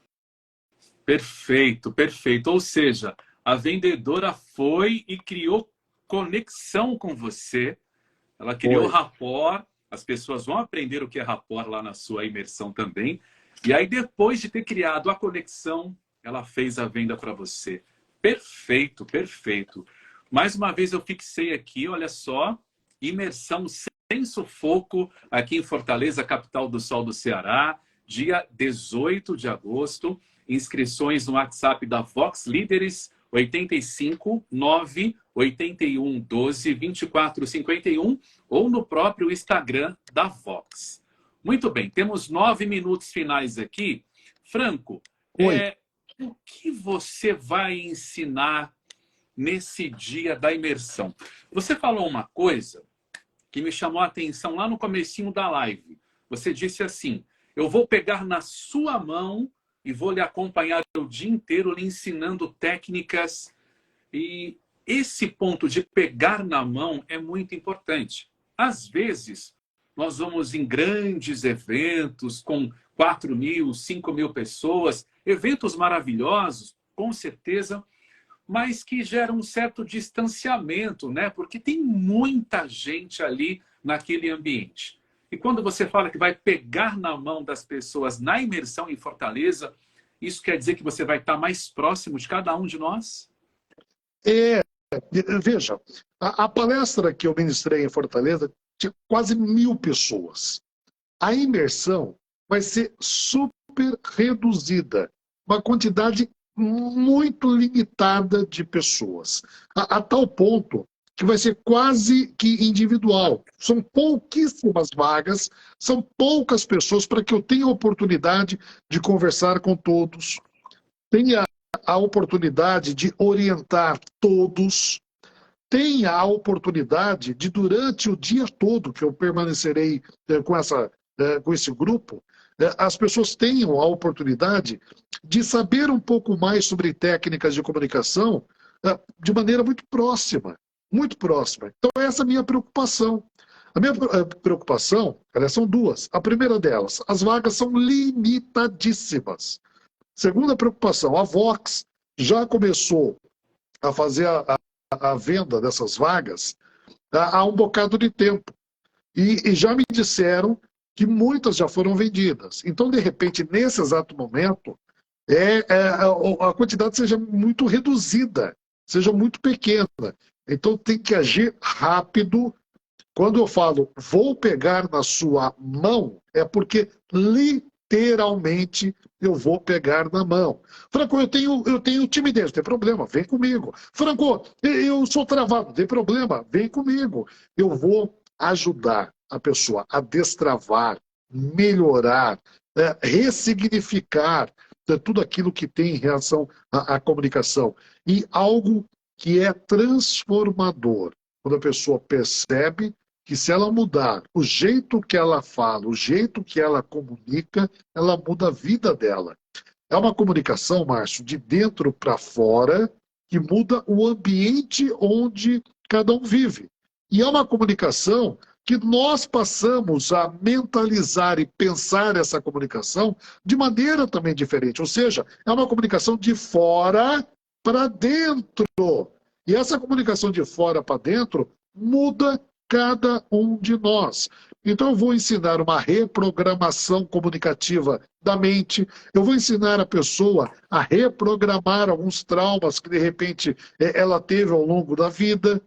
Perfeito, perfeito. Ou seja, a vendedora foi e criou conexão com você, ela criou rapport, as pessoas vão aprender o que é rapport lá na sua imersão também, e aí depois de ter criado a conexão, ela fez a venda para você. Perfeito, perfeito. Mais uma vez eu fixei aqui, olha só, imersão sem sufoco aqui em Fortaleza, capital do sol do Ceará, dia 18 de agosto. Inscrições no WhatsApp da Vox Líderes, 85 9 81 12 24 51 ou no próprio Instagram da Vox. Muito bem, temos 9 minutos finais aqui. Franco, o que você vai ensinar nesse dia da imersão? Você falou uma coisa que me chamou a atenção lá no comecinho da live. Você disse assim: eu vou pegar na sua mão e vou lhe acompanhar o dia inteiro lhe ensinando técnicas. E esse ponto de pegar na mão é muito importante. Às vezes, nós vamos em grandes eventos com 4.000, 5.000 pessoas, eventos maravilhosos, com certeza, mas que geram um certo distanciamento, né? Porque tem muita gente ali naquele ambiente. E quando você fala que vai pegar na mão das pessoas na imersão em Fortaleza, isso quer dizer que você vai estar mais próximo de cada um de nós? Veja, a palestra que eu ministrei em Fortaleza tinha quase 1.000 pessoas. A imersão vai ser super reduzida. Uma quantidade muito limitada de pessoas. A tal ponto que vai ser quase que individual. São pouquíssimas vagas, são poucas pessoas para que eu tenha a oportunidade de conversar com todos, tenha a oportunidade de orientar todos, tenha a oportunidade de, durante o dia todo que eu permanecerei com esse grupo, as pessoas tenham a oportunidade de saber um pouco mais sobre técnicas de comunicação de maneira muito próxima, muito próxima. Então, essa é a minha preocupação. A minha preocupação, aliás, são duas. A primeira delas, as vagas são limitadíssimas. Segunda preocupação, a Vox já começou a fazer a venda dessas vagas há um bocado de tempo. E já me disseram que muitas já foram vendidas. Então, de repente, nesse exato momento, a quantidade seja muito reduzida, seja muito pequena. Então, tem que agir rápido. Quando eu falo, vou pegar na sua mão, é porque literalmente eu vou pegar na mão. Franco, eu tenho timidez, não tem problema, vem comigo. Franco, eu sou travado, não tem problema, vem comigo. Eu vou ajudar a pessoa a destravar, melhorar, ressignificar tudo aquilo que tem em relação à comunicação. E algo que é transformador, quando a pessoa percebe que se ela mudar o jeito que ela fala, o jeito que ela comunica, ela muda a vida dela. É uma comunicação, Márcio, de dentro para fora, que muda o ambiente onde cada um vive. E é uma comunicação que nós passamos a mentalizar e pensar essa comunicação de maneira também diferente. Ou seja, é uma comunicação de fora para dentro. E essa comunicação de fora para dentro muda cada um de nós. Então eu vou ensinar uma reprogramação comunicativa da mente, eu vou ensinar a pessoa a reprogramar alguns traumas que de repente ela teve ao longo da vida.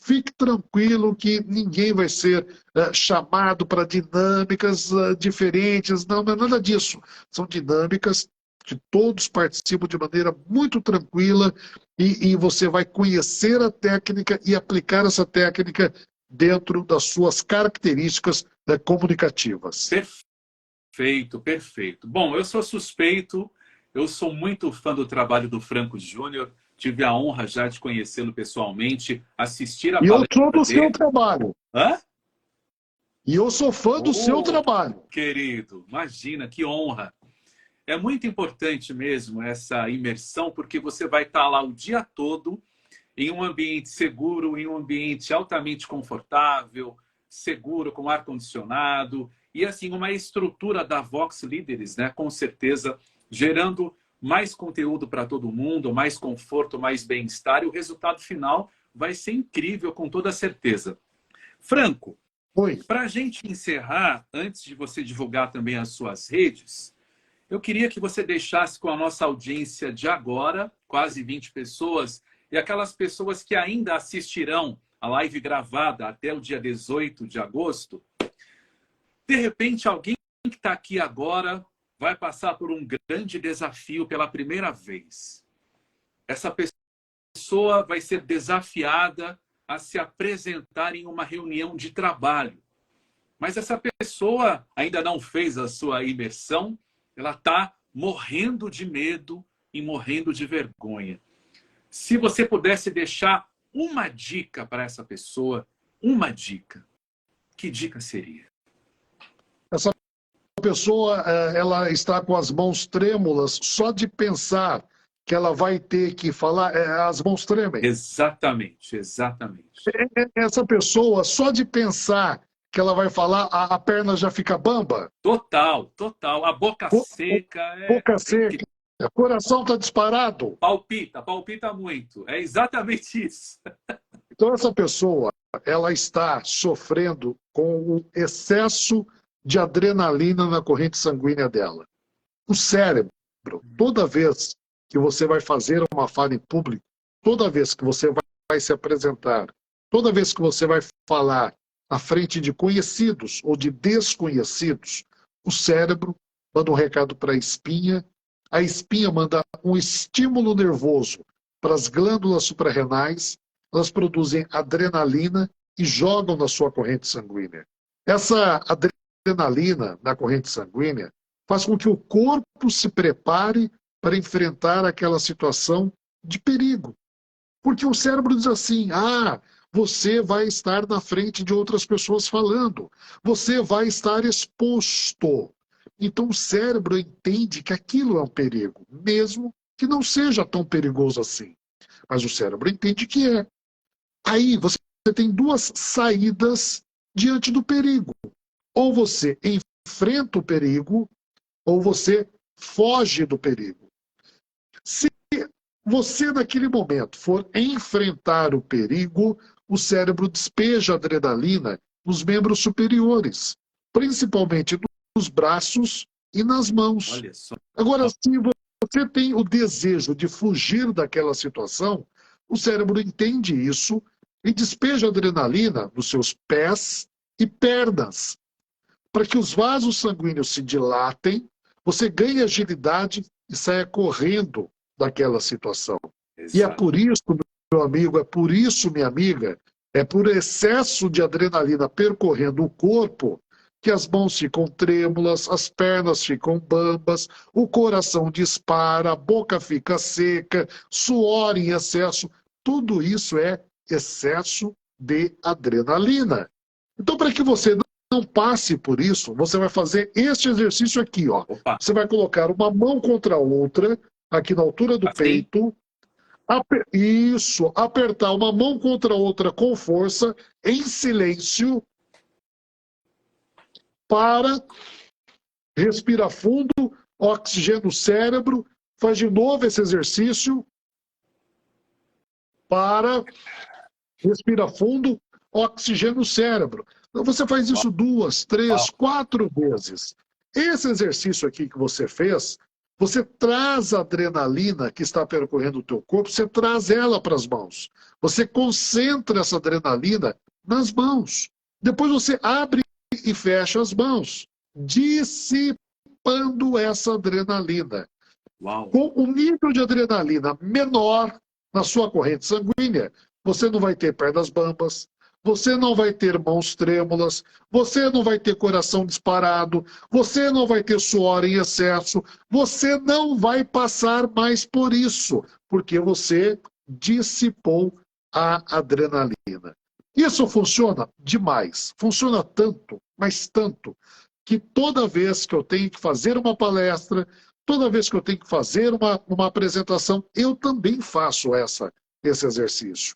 Fique tranquilo que ninguém vai ser chamado para dinâmicas diferentes, não é nada disso. São dinâmicas que todos participam de maneira muito tranquila e você vai conhecer a técnica e aplicar essa técnica dentro das suas características comunicativas. Perfeito, perfeito. Bom, eu sou suspeito, eu sou muito fã do trabalho do Franco Júnior, tive a honra já de conhecê-lo pessoalmente, assistir a palestra dele. E eu sou do seu trabalho. Hã? E eu sou fã do seu trabalho. Querido, imagina, que honra. É muito importante mesmo essa imersão, porque você vai estar lá o dia todo em um ambiente seguro, em um ambiente altamente confortável, seguro, com ar-condicionado, e assim, uma estrutura da Vox Líderes, né? Com certeza, gerando mais conteúdo para todo mundo, mais conforto, mais bem-estar, e o resultado final vai ser incrível, com toda certeza. Franco, para a gente encerrar, antes de você divulgar também as suas redes, eu queria que você deixasse com a nossa audiência de agora, quase 20 pessoas, e aquelas pessoas que ainda assistirão a live gravada até o dia 18 de agosto, de repente alguém que está aqui agora vai passar por um grande desafio pela primeira vez. Essa pessoa vai ser desafiada a se apresentar em uma reunião de trabalho. Mas essa pessoa ainda não fez a sua imersão, ela está morrendo de medo e morrendo de vergonha. Se você pudesse deixar uma dica para essa pessoa, uma dica, que dica seria? Essa pessoa, ela está com as mãos trêmulas só de pensar que ela vai ter que falar, as mãos tremem. Exatamente, exatamente. Essa pessoa, só de pensar que ela vai falar, a perna já fica bamba. Total, total. A boca seca. Boca seca. O coração está disparado. Palpita, palpita muito. É exatamente isso. Então, essa pessoa, ela está sofrendo com o excesso de adrenalina na corrente sanguínea dela. O cérebro, toda vez que você vai fazer uma fala em público, toda vez que você vai se apresentar, toda vez que você vai falar à frente de conhecidos ou de desconhecidos, o cérebro manda um recado para a espinha manda um estímulo nervoso para as glândulas suprarrenais, elas produzem adrenalina e jogam na sua corrente sanguínea. Essa adrenalina na corrente sanguínea faz com que o corpo se prepare para enfrentar aquela situação de perigo. Porque o cérebro diz assim, você vai estar na frente de outras pessoas falando, você vai estar exposto. Então o cérebro entende que aquilo é um perigo, mesmo que não seja tão perigoso assim. Mas o cérebro entende que é. Aí você tem duas saídas diante do perigo. Ou você enfrenta o perigo, ou você foge do perigo. Se você, naquele momento, for enfrentar o perigo, o cérebro despeja adrenalina nos membros superiores, principalmente nos braços e nas mãos. Olha só. Agora, se você tem o desejo de fugir daquela situação, o cérebro entende isso e despeja adrenalina nos seus pés e pernas, para que os vasos sanguíneos se dilatem, você ganhe agilidade e saia correndo daquela situação. Exato. E é por isso, meu amigo, é por isso, minha amiga, é por excesso de adrenalina percorrendo o corpo que as mãos ficam trêmulas, as pernas ficam bambas, o coração dispara, a boca fica seca, suor em excesso. Tudo isso é excesso de adrenalina. Então, para que você não passe por isso, você vai fazer este exercício aqui, ó. Opa. Você vai colocar uma mão contra a outra, aqui na altura do peito. Isso, apertar uma mão contra a outra com força, em silêncio, para respirar fundo, oxigênio no cérebro, faz de novo esse exercício, para respirar fundo, oxigênio no cérebro. Então você faz isso 2, 3, 4 vezes. Esse exercício aqui que você fez, você traz a adrenalina que está percorrendo o teu corpo, você traz ela para as mãos. Você concentra essa adrenalina nas mãos. Depois você abre e fecha as mãos, dissipando essa adrenalina. Uau. Com um nível de adrenalina menor na sua corrente sanguínea, você não vai ter pernas bambas, você não vai ter mãos trêmulas, você não vai ter coração disparado, você não vai ter suor em excesso, você não vai passar mais por isso, porque você dissipou a adrenalina. Isso funciona demais, funciona tanto, mas tanto, que toda vez que eu tenho que fazer uma palestra, toda vez que eu tenho que fazer uma apresentação, eu também faço esse exercício.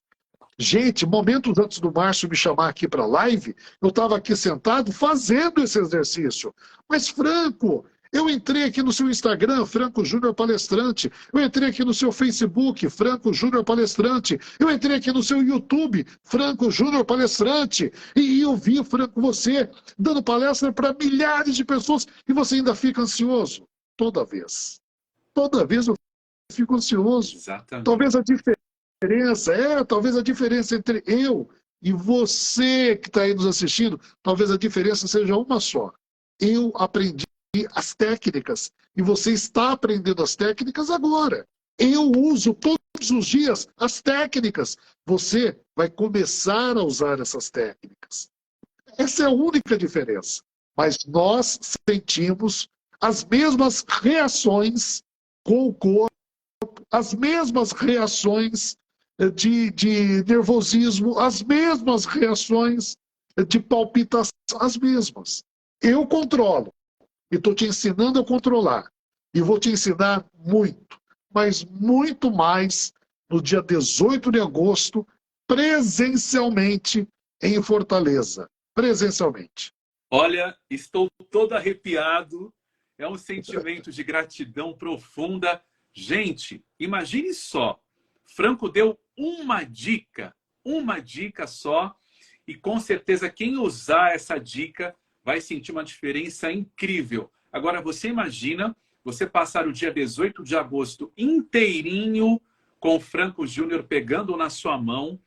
Gente, momentos antes do Márcio me chamar aqui para a live, eu estava aqui sentado fazendo esse exercício. Mas, Franco, eu entrei aqui no seu Instagram, Franco Júnior Palestrante. Eu entrei aqui no seu Facebook, Franco Júnior Palestrante. Eu entrei aqui no seu YouTube, Franco Júnior Palestrante. E eu vi, Franco, você dando palestra para milhares de pessoas e você ainda fica ansioso. Toda vez. Toda vez eu fico ansioso. Exatamente. Talvez a diferença entre eu e você que está aí nos assistindo, talvez a diferença seja uma só. Eu aprendi as técnicas e você está aprendendo as técnicas agora. Eu uso todos os dias as técnicas. Você vai começar a usar essas técnicas. Essa é a única diferença. Mas nós sentimos as mesmas reações com o corpo, as mesmas reações de nervosismo, as mesmas reações de palpitação, as mesmas. Eu controlo. E estou te ensinando a controlar. E vou te ensinar muito, mas muito mais no dia 18 de agosto, presencialmente em Fortaleza. Presencialmente. Olha, estou todo arrepiado. É um sentimento de gratidão profunda. Gente, imagine só. Franco deu uma dica só. E com certeza quem usar essa dica vai sentir uma diferença incrível. Agora, você imagina você passar o dia 18 de agosto inteirinho com o Franco Júnior pegando na sua mão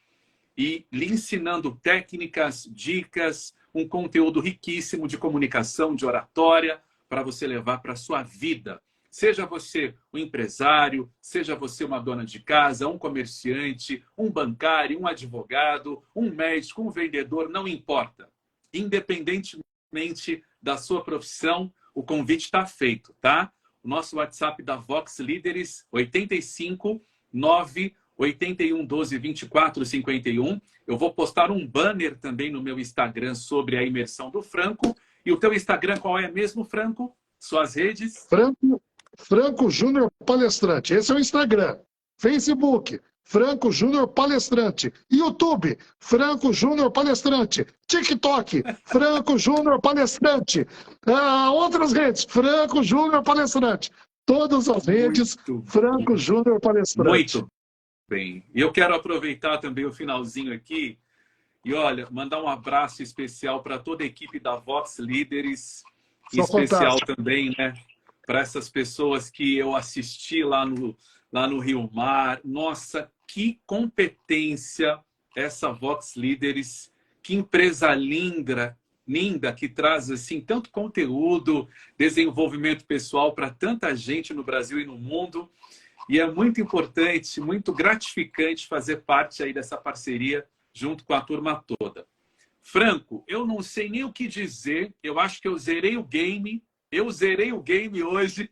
e lhe ensinando técnicas, dicas, um conteúdo riquíssimo de comunicação, de oratória, para você levar para a sua vida. Seja você um empresário, seja você uma dona de casa, um comerciante, um bancário, um advogado, um médico, um vendedor, não importa. Independentemente da sua profissão, o convite está feito, tá? O nosso WhatsApp da Vox Líderes, 85 9 81 12 24 51. Eu vou postar um banner também no meu Instagram sobre a imersão do Franco. E o teu Instagram qual é mesmo, Franco? Suas redes? Franco Júnior Palestrante. Esse é o Instagram. Facebook, Franco Júnior Palestrante. YouTube, Franco Júnior Palestrante. TikTok, Franco Júnior Palestrante. Outras redes, Franco Júnior Palestrante. Todas as redes, Franco Júnior Palestrante. Muito bem. E eu quero aproveitar também o finalzinho aqui e, olha, mandar um abraço especial para toda a equipe da Vox Líderes. Em especial também, né? Para essas pessoas que eu assisti lá no Rio Mar. Nossa, que competência essa Vox Líderes. Que empresa linda, que traz assim tanto conteúdo, desenvolvimento pessoal para tanta gente no Brasil e no mundo. E é muito importante, muito gratificante fazer parte aí dessa parceria junto com a turma toda. Franco, eu não sei nem o que dizer. Eu acho que eu zerei o game. Eu zerei o game hoje.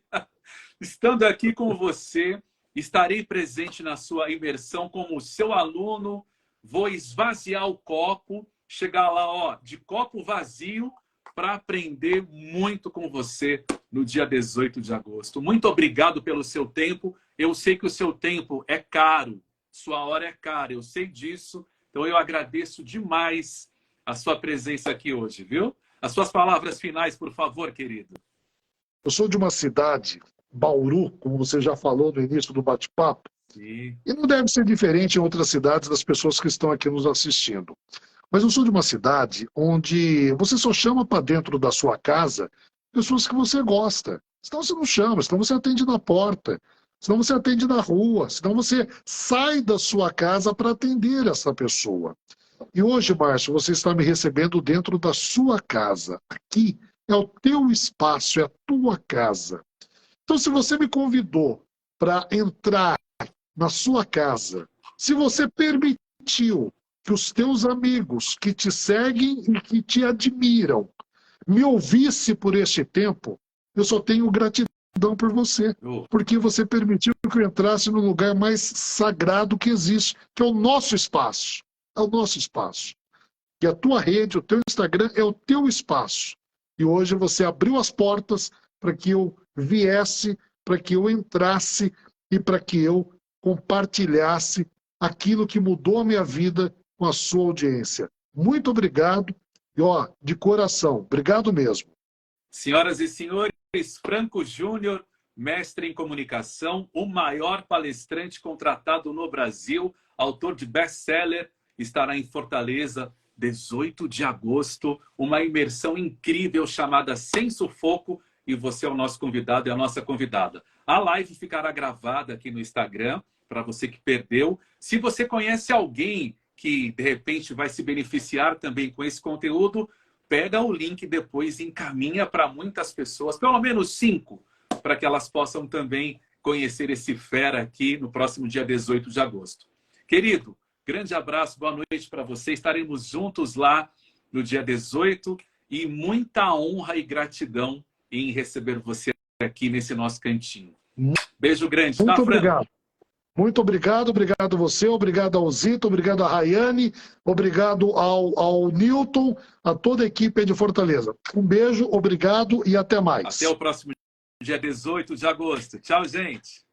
Estando aqui com você, estarei presente na sua imersão como seu aluno. Vou esvaziar o copo, chegar lá, ó, de copo vazio, para aprender muito com você no dia 18 de agosto. Muito obrigado pelo seu tempo. Eu sei que o seu tempo é caro, sua hora é cara, eu sei disso. Então eu agradeço demais a sua presença aqui hoje, viu? As suas palavras finais, por favor, querido. Eu sou de uma cidade, Bauru, como você já falou no início do bate-papo, e não deve ser diferente em outras cidades das pessoas que estão aqui nos assistindo. Mas eu sou de uma cidade onde você só chama para dentro da sua casa pessoas que você gosta. Senão você não chama, senão você atende na porta, senão você atende na rua, senão você sai da sua casa para atender essa pessoa. E hoje, Márcio, você está me recebendo dentro da sua casa. Aqui é o teu espaço, é a tua casa. Então, se você me convidou para entrar na sua casa, se você permitiu que os teus amigos que te seguem e que te admiram me ouvisse por este tempo, eu só tenho gratidão por você, porque você permitiu que eu entrasse no lugar mais sagrado que existe, que é o nosso espaço. É o nosso espaço. E a tua rede, o teu Instagram é o teu espaço. E hoje você abriu as portas para que eu viesse, para que eu entrasse e para que eu compartilhasse aquilo que mudou a minha vida com a sua audiência. Muito obrigado e, ó, de coração, obrigado mesmo. Senhoras e senhores, Franco Júnior, mestre em comunicação, o maior palestrante contratado no Brasil, autor de best-seller, estará em Fortaleza, 18 de agosto, uma imersão incrível chamada Sem Sufoco, e você é o nosso convidado e a nossa convidada. A live ficará gravada aqui no Instagram, para você que perdeu. Se você conhece alguém que, de repente, vai se beneficiar também com esse conteúdo, pega o link depois e encaminha para muitas pessoas, pelo menos 5, para que elas possam também conhecer esse fera aqui no próximo dia 18 de agosto. Querido, grande abraço, boa noite para você. Estaremos juntos lá no dia 18 e muita honra e gratidão em receber você aqui nesse nosso cantinho. Beijo grande. Muito tá, obrigado. Muito obrigado, obrigado a você, obrigado ao Zito, obrigado a Rayane, obrigado ao Newton, a toda a equipe de Fortaleza. Um beijo, obrigado e até mais. Até o próximo dia 18 de agosto. Tchau, gente.